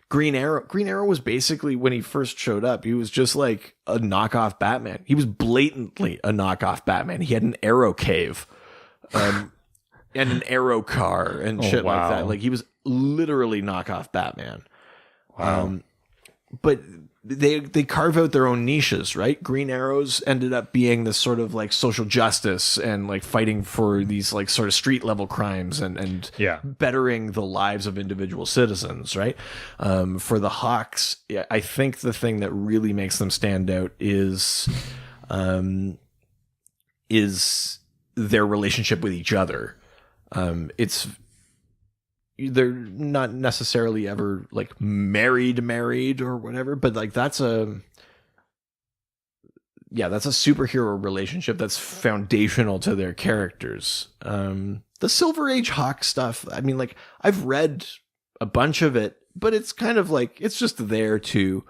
Green Arrow. Green Arrow was basically, when he first showed up, he was just like a knockoff Batman. He was blatantly a knockoff Batman. He had an arrow cave, and an arrow car and shit like that. Like, he was literally knockoff Batman. Wow. But they carve out their own niches, right? Green Arrows ended up being this sort of like social justice and like fighting for these like sort of street level crimes and bettering the lives of individual citizens, right? For the Hawks, I think the thing that really makes them stand out is their relationship with each other. They're not necessarily ever like married or whatever, but like that's a superhero relationship that's foundational to their characters. The Silver Age Hawk stuff, I mean, like, I've read a bunch of it, but it's kind of like, it's just there to,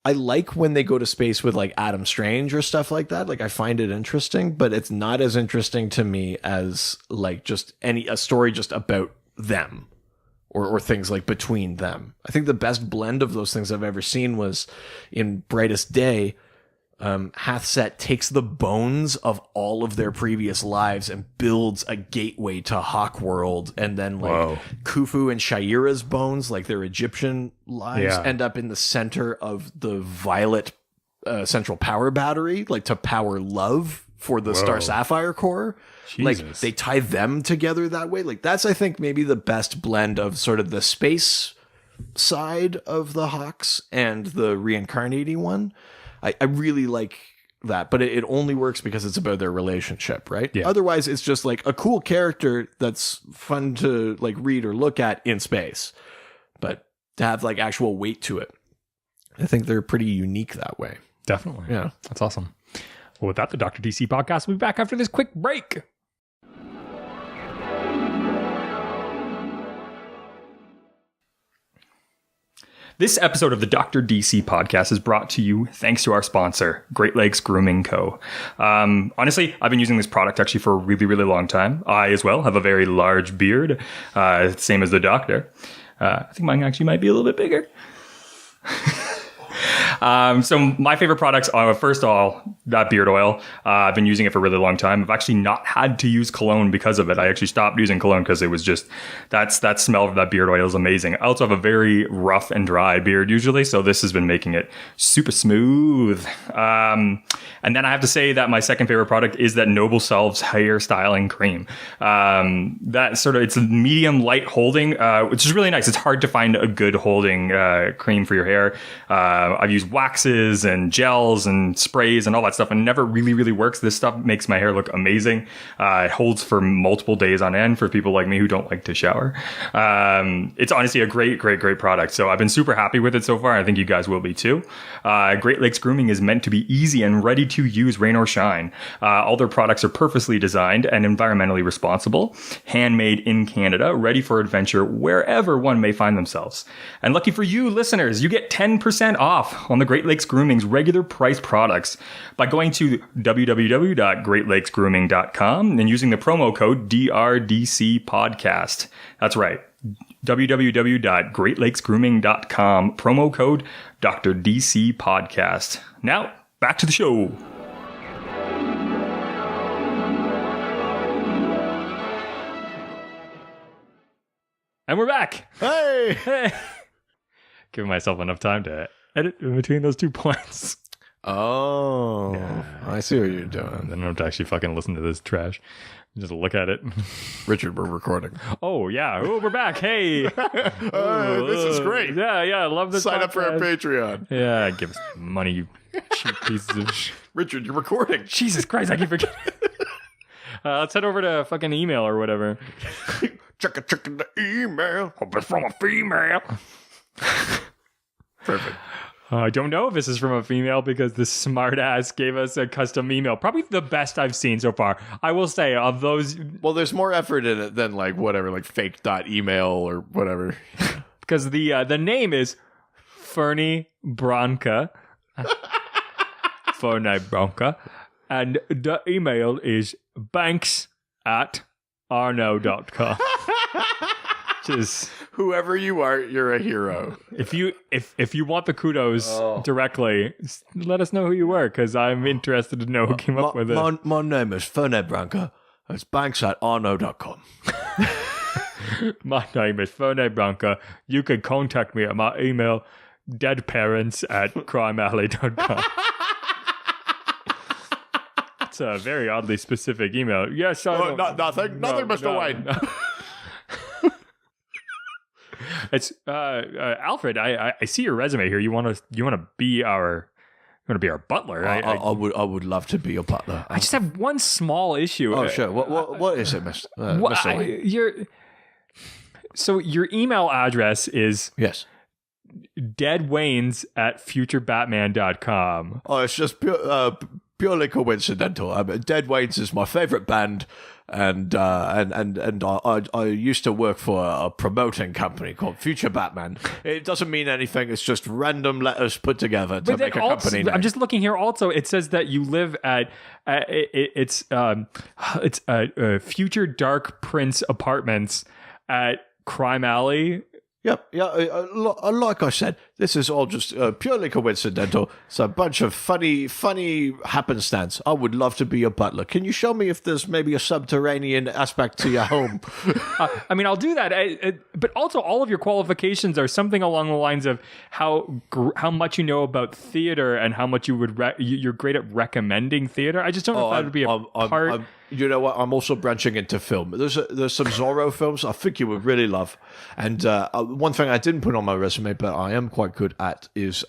I like when they go to space with like Adam Strange or stuff like that. Like, I find it interesting, but it's not as interesting to me as like just a story just about them or things like between them. I think the best blend of those things I've ever seen was in Brightest Day. Hathset takes the bones of all of their previous lives and builds a gateway to Hawkworld, and then like Khufu and Shaira's bones, like their Egyptian lives, end up in the center of the Violet central power battery, like to power love for the Star Sapphire core. Jesus. Like, they tie them together that way. Like, that's, I think, maybe the best blend of sort of the space side of the Hawks and the reincarnating one. I really like that, but it only works because it's about their relationship, right? Yeah. Otherwise, it's just like a cool character that's fun to like read or look at in space, but to have like actual weight to it, I think they're pretty unique that way. Definitely. Yeah. That's awesome. Well, with that, the Dr. DC podcast will be back after this quick break. This episode of the Dr. DC podcast is brought to you thanks to our sponsor, Great Lakes Grooming Co. Honestly, I've been using this product actually for a really, really long time. I, as well, have a very large beard, same as the doctor. I think mine actually might be a little bit bigger. So my favorite products are, first of all, that beard oil. I've been using it for a really long time. I've actually not had to use cologne because of it. I actually stopped using cologne because it was just, that smell of that beard oil is amazing. I also have a very rough and dry beard usually, so this has been making it super smooth. And then I have to say that my second favorite product is that Noble Selves hair styling cream. That sort of, it's a medium light holding, which is really nice. It's hard to find a good holding cream for your hair. I've used waxes and gels and sprays and all that stuff, and it never really works. This stuff makes my hair look amazing. It holds for multiple days on end for people like me who don't like to shower. It's honestly a great product. So I've been super happy with it so far. I think you guys will be too. Great Lakes Grooming is meant to be easy and ready to use, rain or shine. All their products are purposely designed and environmentally responsible, handmade in Canada, ready for adventure wherever one may find themselves. And lucky for you listeners, you get 10% off on the Great Lakes Grooming's regular price products by going to www.greatlakesgrooming.com and using the promo code DRDC podcast. That's right. www.greatlakesgrooming.com, promo code Dr. DC podcast. Now, back to the show. And we're back. Hey. Giving myself enough time to edit in between those 2 points. Oh, yeah. I see what you're doing. I don't have to actually fucking listen to this trash. Just look at it. Richard, we're recording. Oh, yeah. Oh, we're back. Hey. This is great. Yeah. I love this. Sign up for our Patreon. Yeah, give us money, you cheap pieces of shit. Richard, you're recording. Jesus Christ, I keep forgetting. Let's head over to fucking email or whatever. Check the email. Hope it's from a female. Perfect. I don't know if this is from a female because this smart ass gave us a custom email. Probably the best I've seen so far. I will say of those. Well, there's more effort in it than like whatever, like fake.email or whatever. Because the name is Fernie Branca. Fernie Branca. And the email is banks@arno.com. Just Whoever you are, you're a hero. if you want the kudos directly, let us know who you were, because I'm interested to know who came up with it. My name is Fernand Branca. It's banks@arno.com. My name is Fernand Branca. You can contact me at my email, deadparents@crimealley.com. It's a very oddly specific email. Yes, I nothing, Mr. Wayne. No. It's Alfred. I see your resume here. You want to be our butler. I would love to be your butler. I just have one small issue. Oh, sure. What is it, Mr. Wayne? So your email address is Yes. deadwaynes@futurebatman.com. Oh, it's just purely coincidental. Dead Waynes is my favorite band, and I used to work for a promoting company called Future Batman. It doesn't mean anything. It's just random letters put together to make a company name. I'm just looking here. Also, it says that you live at Future Dark Prince Apartments at Crime Alley. Yep. Yeah. Like I said, this is all just purely coincidental. It's a bunch of funny happenstance. I would love to be a butler. Can you show me if there's maybe a subterranean aspect to your home? I mean, I'll do that. But also, all of your qualifications are something along the lines of how much you know about theater and how much you're great at recommending theater. I just don't know if that would be a part. You know what? I'm also branching into film. There's some Zorro films I think you would really love. And one thing I didn't put on my resume, but I am quite good at, is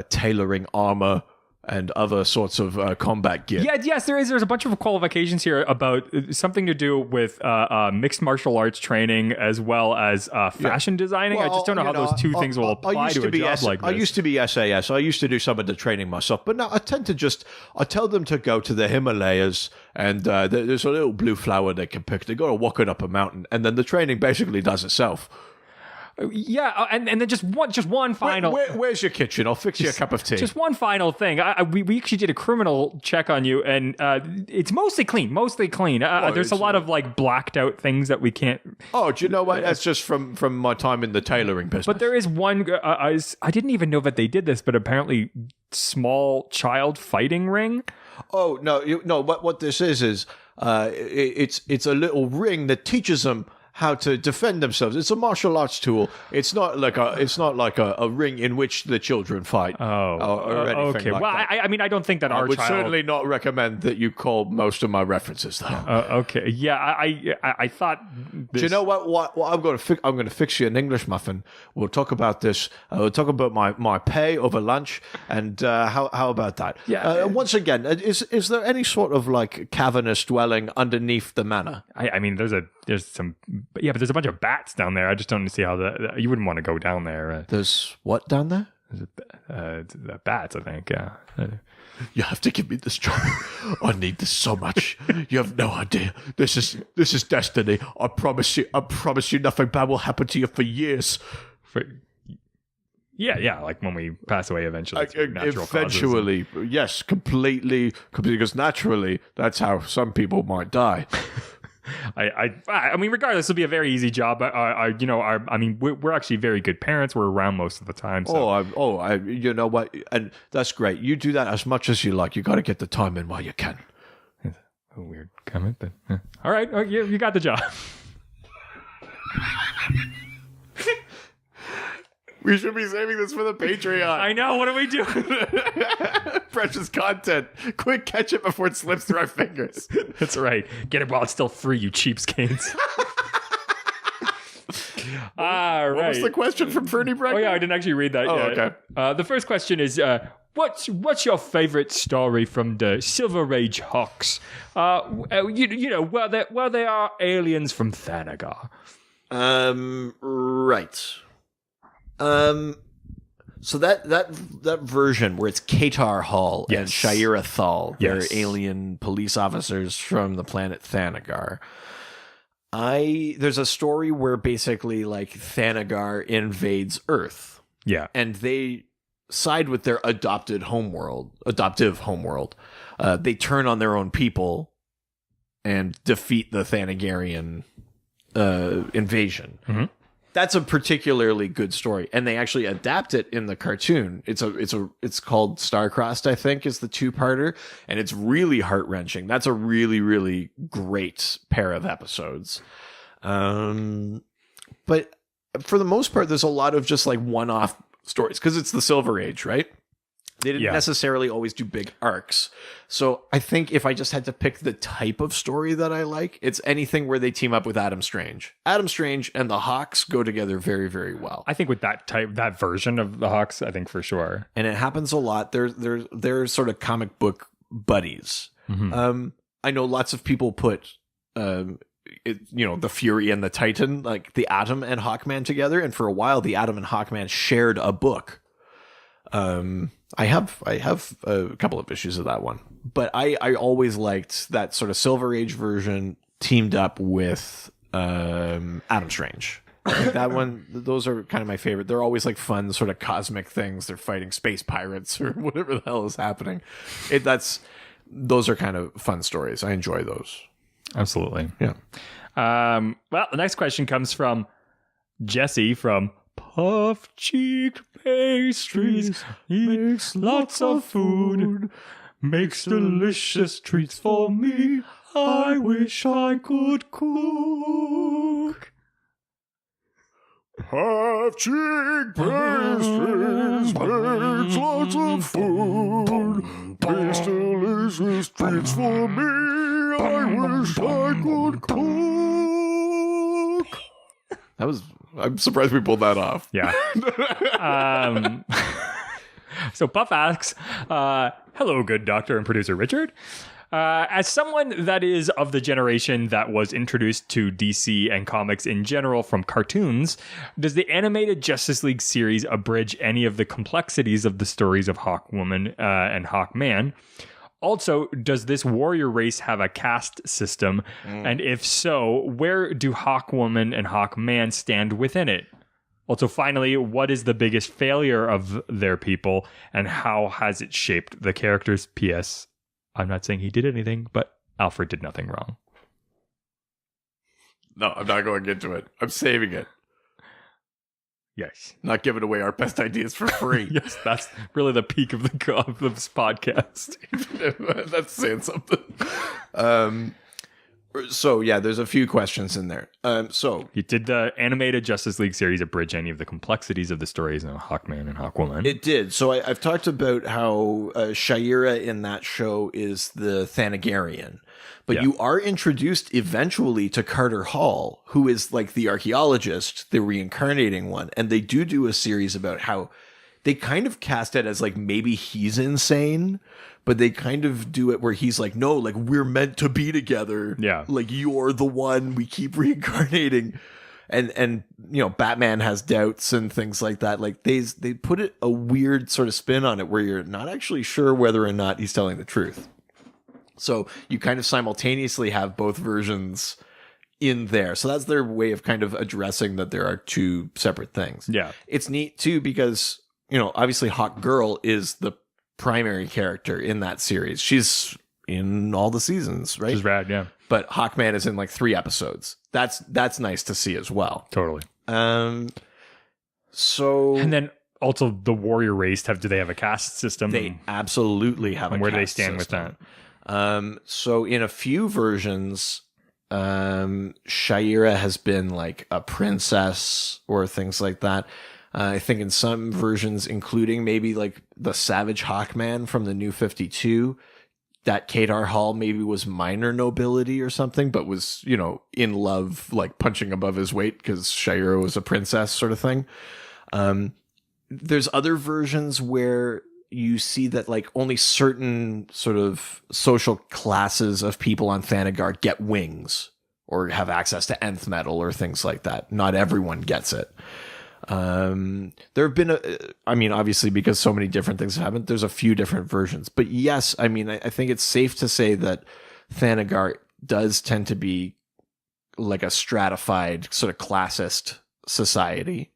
tailoring armor and other sorts of combat gear. Yeah, yes, there is. There's a bunch of qualifications here about something to do with mixed martial arts training as well as fashion designing. Well, I just don't know how those two things will apply to a job like this. I used to be SAS. I used to do some of the training myself, but now I tend to I tell them to go to the Himalayas, and there's a little blue flower they can pick. They got to walk it up a mountain, and then the training basically does itself. Yeah, and then just one final. Where's your kitchen? I'll fix you a cup of tea. Just one final thing. We actually did a criminal check on you, and it's mostly clean. There's a lot of like blacked out things that we can't. Oh, do you know what? That's just from my time in the tailoring business. But there is one. I didn't even know that they did this, but apparently small child fighting ring. Oh no, What this is it's a little ring that teaches them how to defend themselves. It's a martial arts tool. It's not like a ring in which the children fight. Or anything okay. Like well, that. I mean, I don't think that I would certainly not recommend that you call most of my references, though. Okay. Yeah, I thought. Do you know what I'm going to fix you an English muffin. We'll talk about this. We'll talk about my pay over lunch, and how about that? Yeah. Once again, is there any sort of like cavernous dwelling underneath the manor? I mean, there's some. But there's a bunch of bats down there. I just don't see how you wouldn't want to go down there. There's what down there? Bats, I think. Yeah. You have to give me this job. I need this so much. You have no idea. This is destiny. I promise you. Nothing bad will happen to you for years. Yeah, like when we pass away eventually. Eventually, causes. Yes, completely. Because naturally, that's how some people might die. I mean, regardless, it'll be a very easy job. We're actually very good parents. We're around most of the time. So. You know what? And that's great. You do that as much as you like. You got to get the time in while you can. A weird comment, but all right. Oh, you got the job. We should be saving this for the Patreon. I know. What do we do? Precious content. Quick, catch it before it slips through our fingers. That's right. Get it while it's still free, you cheapskates. All right. What was the question from Fernie Brecken? Oh, yeah, I didn't actually read that yet. Okay. The first question is, what's your favorite story from the Silver Age Hawks? Where they are aliens from Thanagar. Right. So that version where it's Qatar Hall and Shaira Thal, they're alien police officers from the planet Thanagar. There's a story where basically like Thanagar invades Earth. Yeah. And they side with their adoptive homeworld. They turn on their own people and defeat the Thanagarian invasion. That's a particularly good story, and they actually adapt it in the cartoon. It's called Star-Crossed, I think, is the 2-parter, and it's really heart-wrenching. That's a really, really great pair of episodes. But for the most part, there's a lot of just like one-off stories because it's the Silver Age, right? They didn't necessarily always do big arcs. So I think if I just had to pick the type of story that I like, it's anything where they team up with Adam Strange. Adam Strange and the Hawks go together very, very well. I think with that version of the Hawks, I think for sure. And it happens a lot. They're sort of comic book buddies. I know lots of people put, the Fury and the Titan, like the Atom and Hawkman together. And for a while, the Atom and Hawkman shared a book. I have a couple of issues of that one, but I always liked that sort of Silver Age version teamed up with Adam Strange. Like that one, those are kind of my favorite. They're always like fun, sort of cosmic things. They're fighting space pirates or whatever the hell is happening. Those are kind of fun stories. I enjoy those. Absolutely. Yeah. Well, the next question comes from Jesse from Puff-cheeked pastries, makes lots of food, makes delicious treats for me. I wish I could cook. Puff-cheeked pastries, makes lots of food, makes delicious treats for me. I wish I could cook. I'm surprised we pulled that off. Yeah. So Puff asks, hello, good doctor and producer Richard. As someone that is of the generation that was introduced to DC and comics in general from cartoons, does the animated Justice League series abridge any of the complexities of the stories of Hawkwoman and Hawkman? Also, does this warrior race have a caste system? And if so, where do Hawkwoman and Hawkman stand within it? Also, finally, what is the biggest failure of their people and how has it shaped the characters? P.S. I'm not saying he did anything, but Alfred did nothing wrong. No, I'm not going into it. I'm saving it. Yes. Not giving away our best ideas for free. Yes, that's really the peak of this podcast. That's saying something. So, yeah, there's a few questions in there. So did the animated Justice League series abridge any of the complexities of the stories of Hawkman and Hawkwoman? It did. So I've talked about how Shayera in that show is the Thanagarian. But you are introduced eventually to Carter Hall, who is like the archaeologist, the reincarnating one. And they do a series about how they kind of cast it as like maybe he's insane, but they kind of do it where he's like, no, like we're meant to be together. Yeah. Like you're the one, we keep reincarnating. And Batman has doubts and things like that. Like they put a weird sort of spin on it where you're not actually sure whether or not he's telling the truth. So you kind of simultaneously have both versions in there. So that's their way of kind of addressing that there are two separate things. Yeah. It's neat too because, obviously Hawkgirl is the primary character in that series. She's in all the seasons, right? She's rad, yeah. But Hawkman is in like 3 episodes. That's nice to see as well. Totally. So and then also the warrior race do they have a caste system? They absolutely have and a where do they caste stand system. with that? So in a few versions, Shayera has been like a princess or things like that. I think in some versions, including maybe like the Savage Hawkman from the New 52, that Kadar Hall maybe was minor nobility or something, but was, in love, like punching above his weight because Shayera was a princess sort of thing. There's other versions where you see that like only certain sort of social classes of people on Thanagar get wings or have access to nth metal or things like that. Not everyone gets it. There have been obviously because so many different things have happened, there's a few different versions, but yes, I think it's safe to say that Thanagar does tend to be like a stratified sort of classist society.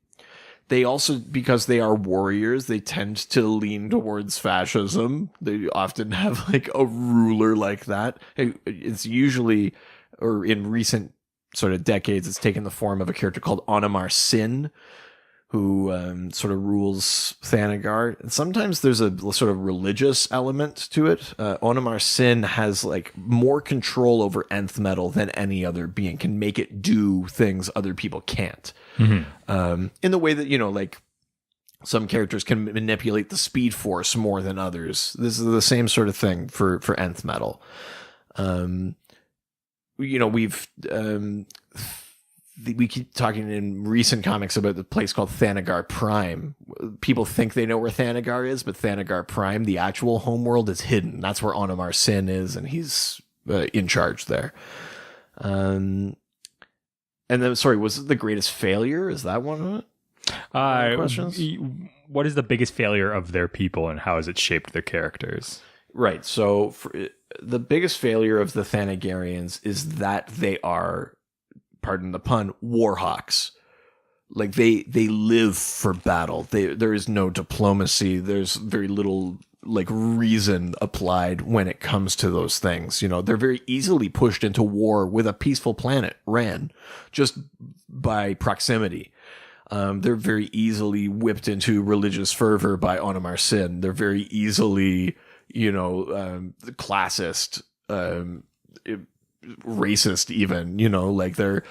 They also, because they are warriors, they tend to lean towards fascism. They often have like a ruler like that. It's usually, or in recent sort of decades, it's taken the form of a character called Onimar Sin, who sort of rules Thanagar. And sometimes there's a sort of religious element to it. Onimar Sin has like more control over nth metal than any other being, can make it do things other people can't. In the way that, like some characters can manipulate the speed force more than others. This is the same sort of thing for nth metal. We keep talking in recent comics about the place called Thanagar Prime. People think they know where Thanagar is, but Thanagar Prime, the actual homeworld, is hidden. That's where Onimar Sin is, and he's in charge there. And then, sorry, was it the greatest failure? Is that one of it? Questions? What is the biggest failure of their people, and how has it shaped their characters? Right. So the biggest failure of the Thanagarians is that they are, pardon the pun, warhawks. Like they live for battle. There is no diplomacy. There's very little like reason applied when it comes to those things. They're very easily pushed into war with a peaceful planet, Ran, just by proximity. They're very easily whipped into religious fervor by Onimar Sin. They're very easily, classist, racist even, like their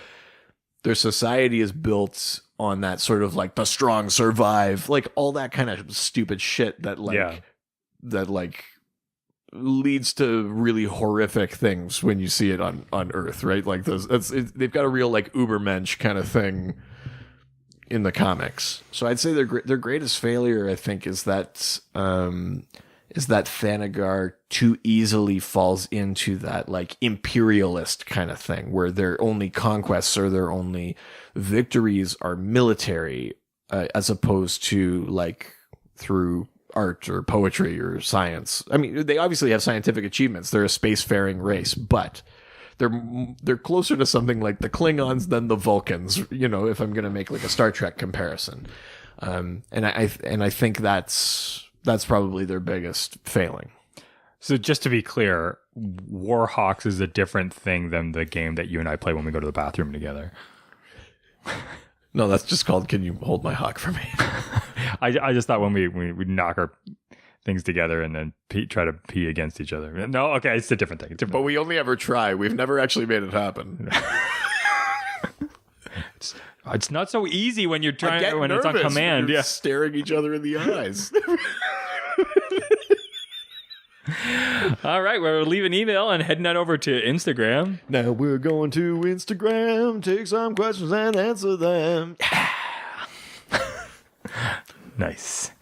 society is built on that sort of like the strong survive, like all that kind of stupid shit that leads to really horrific things when you see it on Earth, right? Like they've got a real like Ubermensch kind of thing in the comics. So I'd say their greatest failure, I think, is that Thanagar too easily falls into that like imperialist kind of thing, where their only conquests or their only victories are military, as opposed to like through art or poetry or science. I mean, they obviously have scientific achievements. They're a spacefaring race, but they're closer to something like the Klingons than the Vulcans, if I'm going to make like a Star Trek comparison. And I think that's probably their biggest failing. So just to be clear, Warhawks is a different thing than the game that you and I play when we go to the bathroom together. No, that's just called Can You Hold My Hawk for Me? I just thought when we knock our things together and then try to pee against each other. No, okay, it's a different thing. But we only ever try. We've never actually made it happen. It's not so easy when you're trying when it's on command. You're staring each other in the eyes. All right, we'll leave an email and heading on over to Instagram. Now we're going to Instagram, take some questions and answer them. Nice.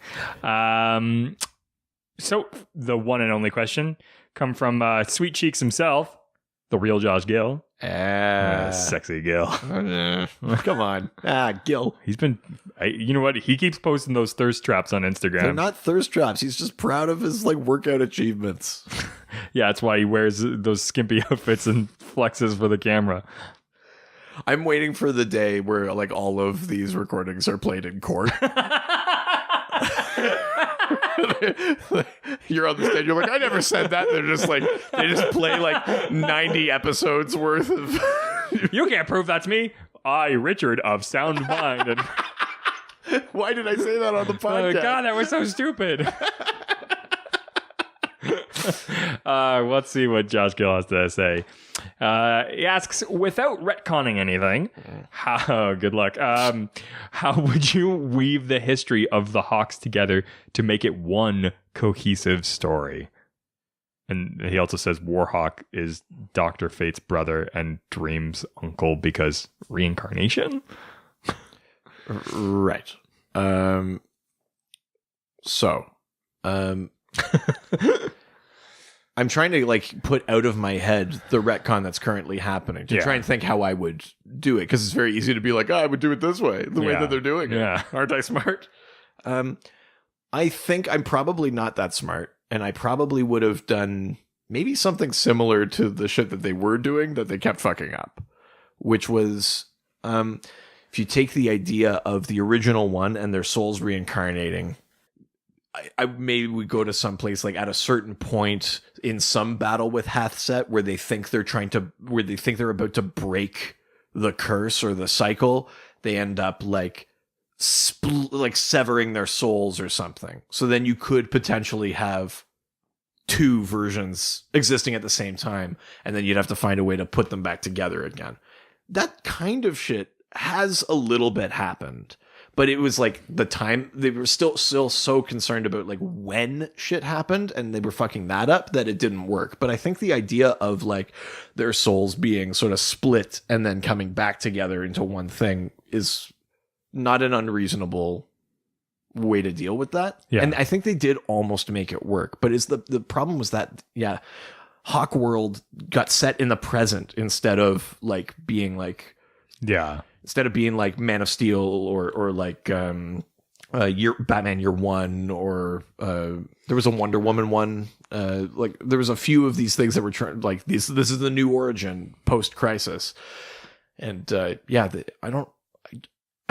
So the one and only question come from Sweet Cheeks himself, the real Josh Gill. Sexy Gill. Come on. Gill. He's been, you know what? He keeps posting those thirst traps on Instagram. They're not thirst traps. He's just proud of his like workout achievements. Yeah, that's why he wears those skimpy outfits and flexes for the camera. I'm waiting for the day where like all of these recordings are played in court. You're on the stage, you're like, I never said that. They're just like, they just play like 90 episodes worth of You can't prove that's me. I, Richard of Sound Mind. And why did I say that on the podcast? Oh God, that was so stupid. Let's see what Josh Gill has to say. He asks, without retconning anything, good luck. How would you weave the history of the Hawks together to make it one cohesive story? And he also says Warhawk is Dr. Fate's brother and Dream's uncle because reincarnation? Right. I'm trying to like put out of my head the retcon that's currently happening to try and think how I would do it, because it's very easy to be like, I would do it this way, the way that they're doing it. Aren't I smart? I think I'm probably not that smart, and I probably would have done maybe something similar to the shit that they were doing that they kept fucking up, which was if you take the idea of the original one and their souls reincarnating, I maybe we go to some place like at a certain point in some battle with Hathset where they think they're about to break the curse or the cycle, they end up like severing their souls or something. So then you could potentially have two versions existing at the same time, and then you'd have to find a way to put them back together again. That kind of shit has a little bit happened, but it was like the time they were still so concerned about like when shit happened, and they were fucking that up that it didn't work. But I think the idea of like their souls being sort of split and then coming back together into one thing is not an unreasonable way to deal with that. Yeah. And I think they did almost make it work, but the problem was that, yeah, Hawk World got set in the present instead of like being like, yeah, instead of being like Man of Steel or like Batman Year One, or there was a Wonder Woman one. Like there was a few of these things that were trying, like this is the new origin post Crisis, and I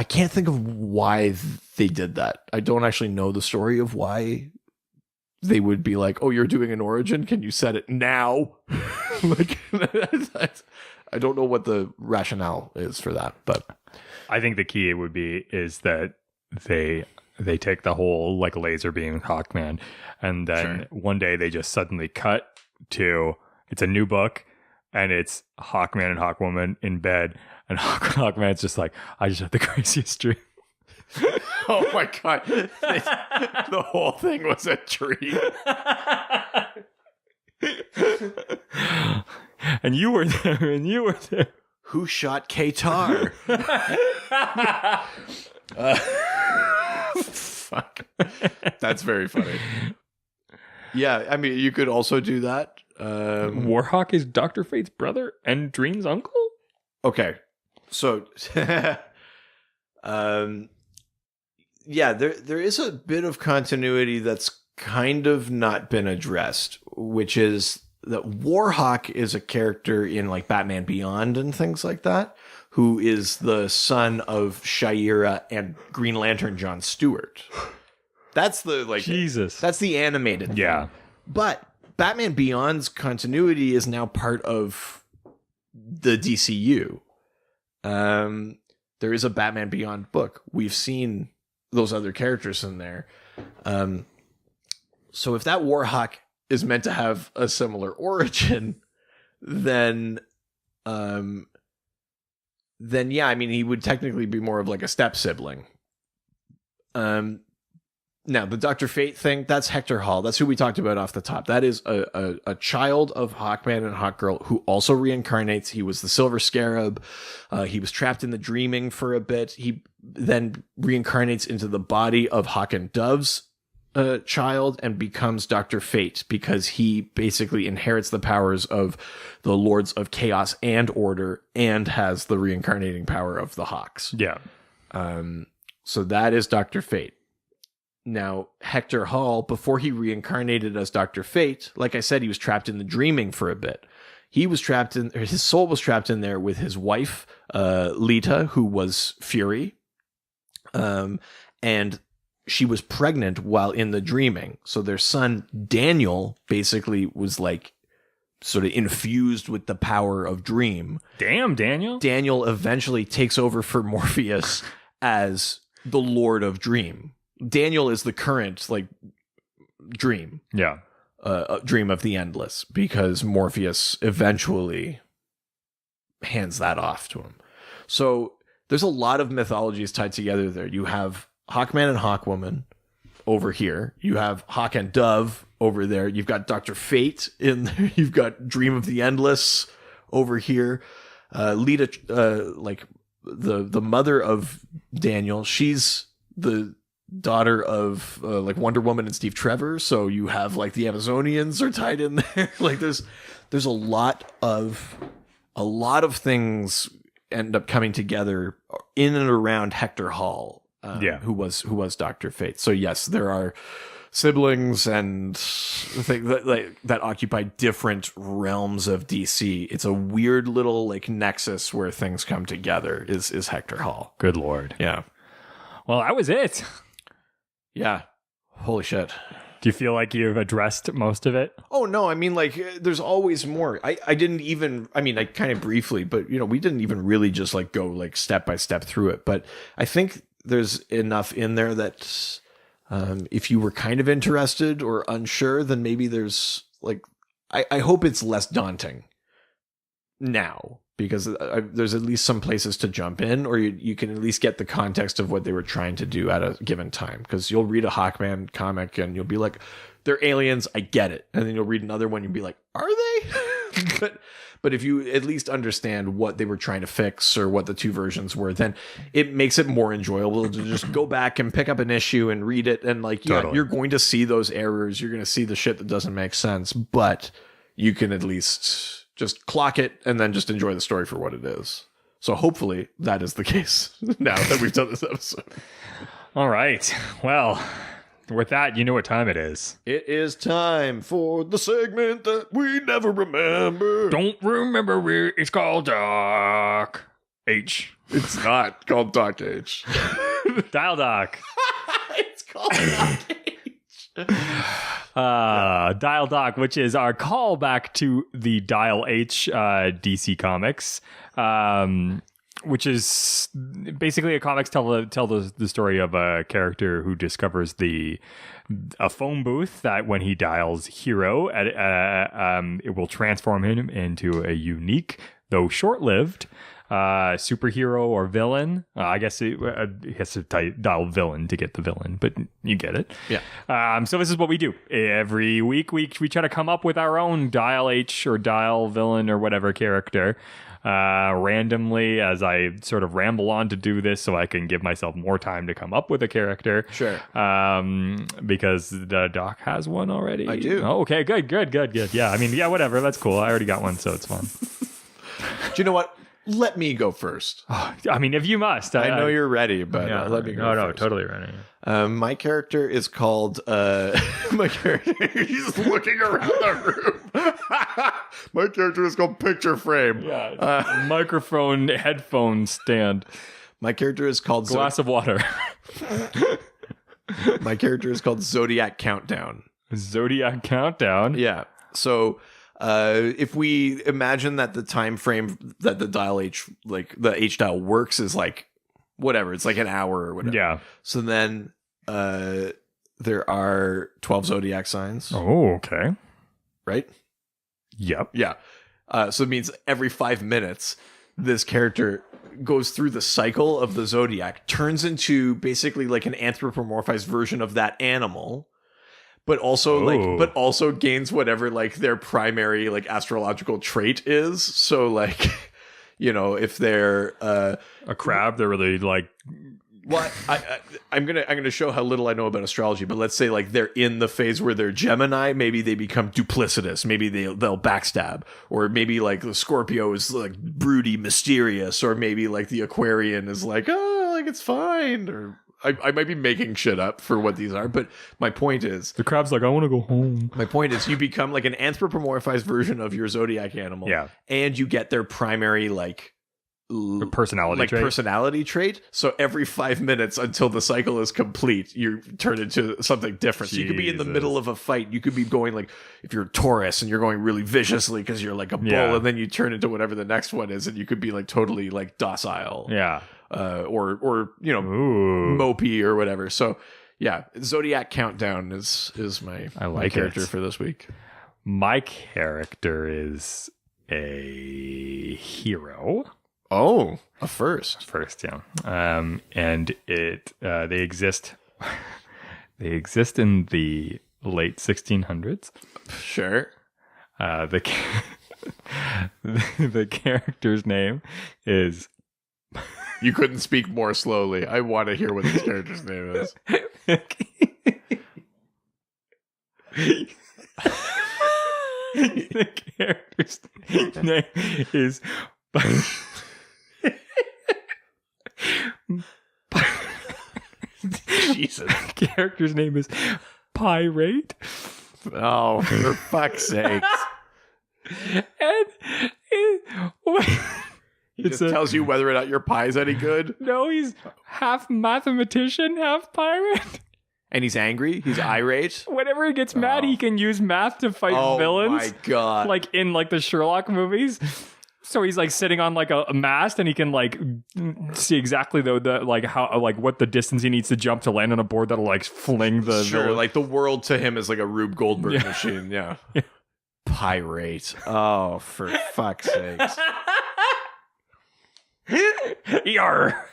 can't think of why they did that. I don't actually know the story of why they would be like, "Oh, you're doing an origin. Can you set it now?" Like, I don't know what the rationale is for that, but I think the key is that they take the whole like laser beam Hawkman, and then one day they just suddenly cut to it's a new book, and it's Hawkman and Hawkwoman in bed, and Hawkman's just like, I just had the craziest dream. Oh my god, the whole thing was a dream. And you were there. Who shot Qatar? Fuck. That's very funny. Yeah, I mean, you could also do that. Warhawk is Dr. Fate's brother and Dream's uncle? Okay. So, yeah, there is a bit of continuity that's kind of not been addressed, which is that Warhawk is a character in like Batman Beyond and things like that, who is the son of Shira and Green Lantern John Stewart. That's the like Jesus. That's the animated thing. Yeah. But Batman Beyond's continuity is now part of the DCU. There is a Batman Beyond book. We've seen those other characters in there. So if that Warhawk is meant to have a similar origin, then yeah, I mean, he would technically be more of like a step sibling. Now the Dr. Fate thing, that's Hector Hall. That's who we talked about off the top. That is a child of Hawkman and Hawkgirl who also reincarnates. He was the Silver Scarab. He was trapped in the Dreaming for a bit. He then reincarnates into the body of Hawk and Dove's child and becomes Dr. Fate, because he basically inherits the powers of the Lords of Chaos and Order and has the reincarnating power of the Hawks. Yeah. So that is Dr. Fate. Now, Hector Hall, before he reincarnated as Dr. Fate, like I said, he was trapped in the Dreaming for a bit. His soul was trapped in there with his wife, Lita, who was Fury. And she was pregnant while in the Dreaming. So their son, Daniel, basically was like sort of infused with the power of Dream. Damn, Daniel. Daniel eventually takes over for Morpheus as the Lord of Dream. Daniel is the current like Dream. Yeah. Dream of the Endless, because Morpheus eventually hands that off to him. So there's a lot of mythologies tied together there. You have Hawkman and Hawkwoman over here. You have Hawk and Dove over there. You've got Dr. Fate in there. You've got Dream of the Endless over here. Lita, like the mother of Daniel, she's the daughter of like Wonder Woman and Steve Trevor. So you have like the Amazonians are tied in there. Like there's a lot of things end up coming together in and around Hector Hall. Who was Dr. Fate. So yes, there are siblings and things that occupy different realms of DC. It's a weird little like nexus where things come together is Hector Hall. Good Lord. Yeah. Well, that was it. Yeah. Holy shit. Do you feel like you've addressed most of it? Oh, no. I mean, like, there's always more. I didn't even, I mean, I kind of briefly, but, we didn't even really just like go like step by step through it. But I think there's enough in there that if you were kind of interested or unsure, then maybe there's like, I hope it's less daunting now, because there's at least some places to jump in, or you can at least get the context of what they were trying to do at a given time. Because you'll read a Hawkman comic and you'll be like, they're aliens, I get it. And then you'll read another one and you'll be like, are they? but if you at least understand what they were trying to fix or what the two versions were, then it makes it more enjoyable to just go back and pick up an issue and read it. And like, yeah, you're going to see those errors. You're going to see the shit that doesn't make sense, but you can at least just clock it and then just enjoy the story for what it is. So hopefully that is the case now that we've done this episode. All right. Well, with that, you know what time it is. It is time for the segment that we never remember. Don't remember it. It's called Doc H. It's not called Doc H. Dial Doc. It's called Doc H. Dial Doc, which is our callback to the Dial H DC comics, which is basically a comics tell the story of a character who discovers a phone booth that when he dials hero, it will transform him into a unique, though short-lived, superhero or villain. I guess he has to dial villain to get the villain, but you get it. Yeah. So this is what we do every week. We try to come up with our own Dial H or Dial villain or whatever character randomly, as I sort of ramble on to do this so I can give myself more time to come up with a character. Sure. Because the Doc has one already. I do. Oh, okay, good. Yeah, I mean, yeah, whatever. That's cool. I already got one, so it's fun. Do you know what? Let me go first. I mean, if you must. I know you're ready, but let me go first. No, totally ready. My character is called... my character... He's looking around the room. My character is called Picture Frame. Yeah, microphone, headphone stand. My character is called... Glass of water. My character is called Zodiac Countdown. Zodiac Countdown? Yeah. So... if we imagine that the time frame that the dial H, like the H dial works is like whatever, it's like an hour or whatever. Yeah. So then there are 12 zodiac signs. Oh, okay. Right? Yep. Yeah. So it means every 5 minutes, this character goes through the cycle of the zodiac, turns into basically like an anthropomorphized version of that animal. But also gains whatever like their primary like astrological trait is. So like, if they're a crab, they're really like. Well, I'm gonna show how little I know about astrology. But let's say like they're in the phase where they're Gemini, maybe they become duplicitous. Maybe they'll backstab, or maybe like the Scorpio is like broody, mysterious, or maybe like the Aquarian is like it's fine, or. I might be making shit up for what these are, but my point is... The crab's like, I want to go home. My point is you become like an anthropomorphized version of your zodiac animal. Yeah. And you get their primary personality trait. So every 5 minutes until the cycle is complete, you turn into something different. So you could be in the middle of a fight. You could be going like, if you're Taurus and you're going really viciously because you're like a bull, and then you turn into whatever the next one is, and you could be like totally like docile. Yeah. Or mopey or whatever. So yeah, Zodiac Countdown is my character for this week. My character is a hero. Oh, a first, yeah. And they exist in the late 1600s. Sure. The character's name is. You couldn't speak more slowly. I want to hear what this character's name is. The character's name is. Jesus. The character's name is Pirate. Oh, for fuck's sake. He just tells you whether or not your pie is any good. No, he's half mathematician, half pirate. And he's angry. He's irate. Whenever whenever he gets mad, he can use math to fight villains. Oh my god! Like in like the Sherlock movies. So he's like sitting on like a mast, and he can like see exactly the like how like what the distance he needs to jump to land on a board that'll like fling the villain. Like the world to him is like a Rube Goldberg machine. Yeah. Pirate. Oh, for fuck's sakes. Yar.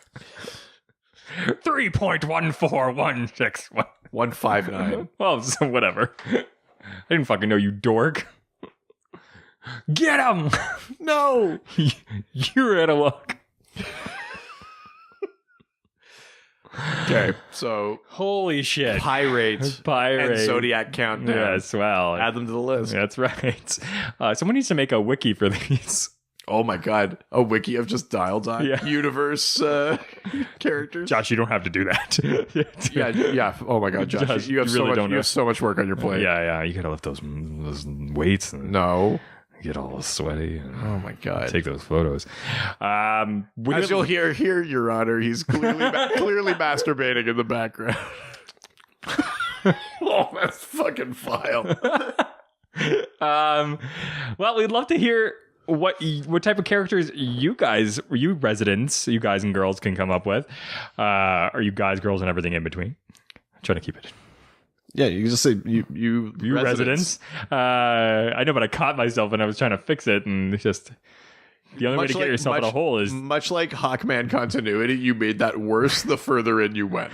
3.14161. 159. Well, so whatever. I didn't fucking know, you dork. Get him! No! You're out of luck. Okay, so holy shit. Pirate and Zodiac Countdown. Yes, well. Add them to the list. That's right. Someone needs to make a wiki for these. Oh my god. A wiki of just universe characters. Josh, you don't have to do that. yeah. Oh my god, Josh. You have so much work on your plate. Yeah. You gotta lift those weights. No. Get all sweaty. Oh my god! Take those photos. As you'll hear, Your Honor, he's clearly masturbating in the background. Oh, that's fucking vile. Well, we'd love to hear what type of characters you residents, you guys and girls can come up with. Or you guys, girls, and everything in between. I'm trying to keep it. Yeah, you can just say you residents. I know, but I caught myself when I was trying to fix it, and it's just the only way to get yourself in a hole is much like Hawkman continuity. You made that worse the further in you went.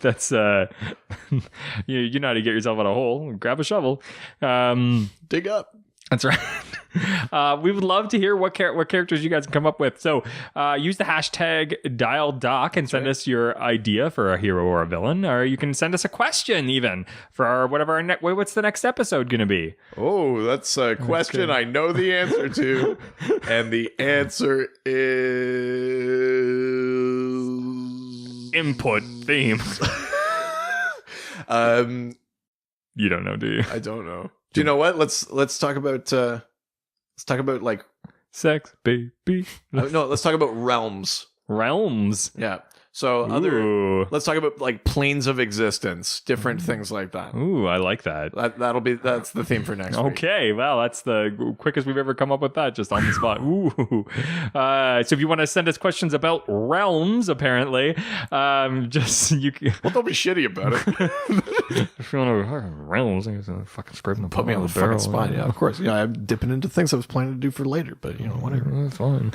That's you know how to get yourself in a hole. Grab a shovel, dig up. That's right. We would love to hear what characters you guys can come up with. So use the hashtag DialDoc and send us your idea for a hero or a villain, or you can send us a question even for our what's the next episode going to be? Oh, that's a question I know the answer to, and the answer is input theme. You don't know, do you? I don't know. Do you know what? Let's talk about like sex, baby. No, let's talk about realms. Realms. Yeah. So let's talk about like planes of existence, different things like that. Ooh, I like that. That's the theme for next week. Okay, well, that's the quickest we've ever come up with that, just on the spot. Ooh. So if you want to send us questions about realms, apparently, just you can. Well, don't be shitty about it. If you want to realms, I'm gonna fucking scrape them. Put me on the fucking spot. Yeah, of course. Yeah, I'm dipping into things I was planning to do for later, but whatever. That's fine.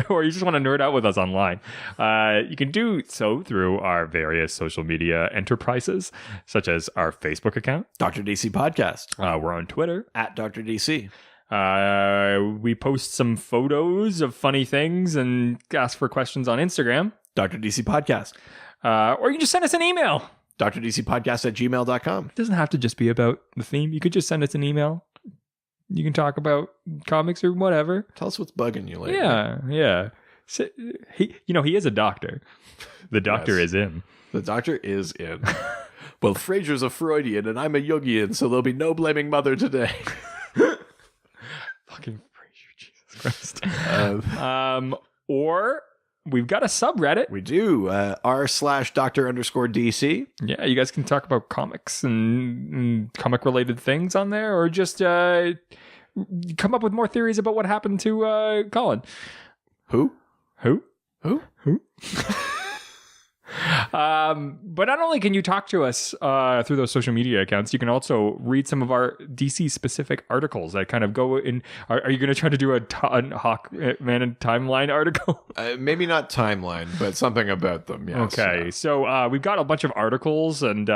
Or you just want to nerd out with us online. You can do so through our various social media enterprises, such as our Facebook account, Dr. DC Podcast. We're on Twitter at Dr. DC. We post some photos of funny things and ask for questions on Instagram, Dr. DC Podcast. Or you can just send us an email, drdcpodcast@gmail.com. It doesn't have to just be about the theme. You could just send us an email. You can talk about comics or whatever. Tell us what's bugging you lately. Yeah. So, he is a doctor. The doctor is in. The doctor is in. Well, Frasier's a Freudian and I'm a Jungian, so there'll be no blaming mother today. Fucking Frasier, Jesus Christ. Or we've got a subreddit. We do. r/Dr_DC. Yeah, you guys can talk about comics and comic related things on there, or just come up with more theories about what happened to Colin. Who? But not only can you talk to us through those social media accounts, you can also read some of our DC specific articles that kind of go in. Are you going to try to do a Hawkman and timeline article? Maybe not timeline, but something about them. Yes. Okay, so we've got a bunch of articles and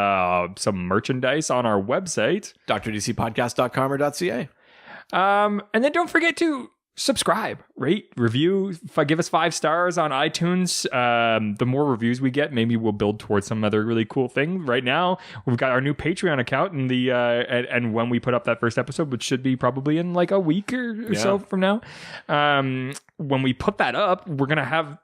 some merchandise on our website, drdcpodcast.com or .ca. And then don't forget to subscribe, rate, review, give us 5 stars on iTunes. The more reviews we get, maybe we'll build towards some other really cool thing. Right now, we've got our new Patreon account, and and when we put up that first episode, which should be probably in like a week or so from now, when we put that up, we're gonna have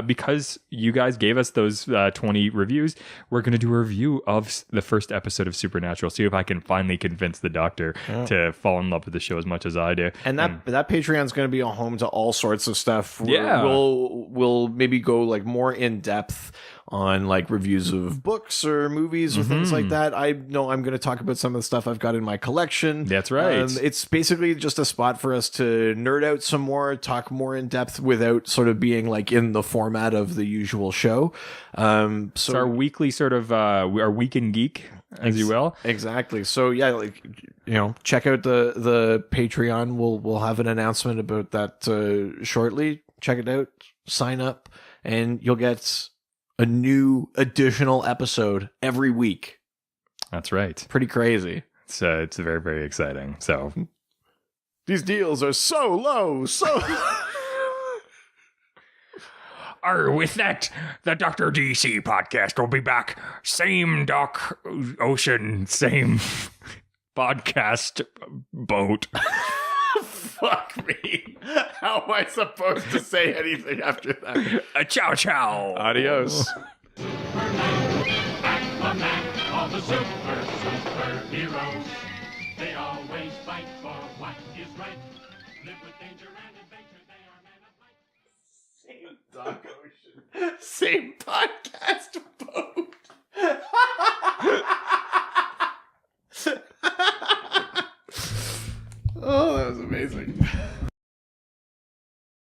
because you guys gave us those 20 reviews, we're gonna do a review of the first episode of Supernatural. See if I can finally convince the doctor to fall in love with the show as much as I do. And that Patreon Patreon's going to be a home to all sorts of stuff. Yeah. We'll maybe go like more in depth on like reviews of books or movies or things like that. I know I'm going to talk about some of the stuff I've got in my collection. That's right. It's basically just a spot for us to nerd out some more, talk more in depth without sort of being like in the format of the usual show. So It's our weekly sort of our week in geek, as you will. Exactly. So yeah, like, you know, check out the Patreon. We'll have an announcement about that shortly. Check it out. Sign up, and you'll get a new additional episode every week. That's right. Pretty crazy. It's very, very exciting. So these deals are so low. So with that, the Dr. DC podcast will be back. Same Doc Ocean, same podcast boat. fuck me. How am I supposed to say anything after that? Ciao, ciao. Adios. Aquaman, all the superheroes. They always fight for what is right. Live with danger and adventure. They are men of might. Same Doc Ocean. Same podcast boat. Oh, that was amazing.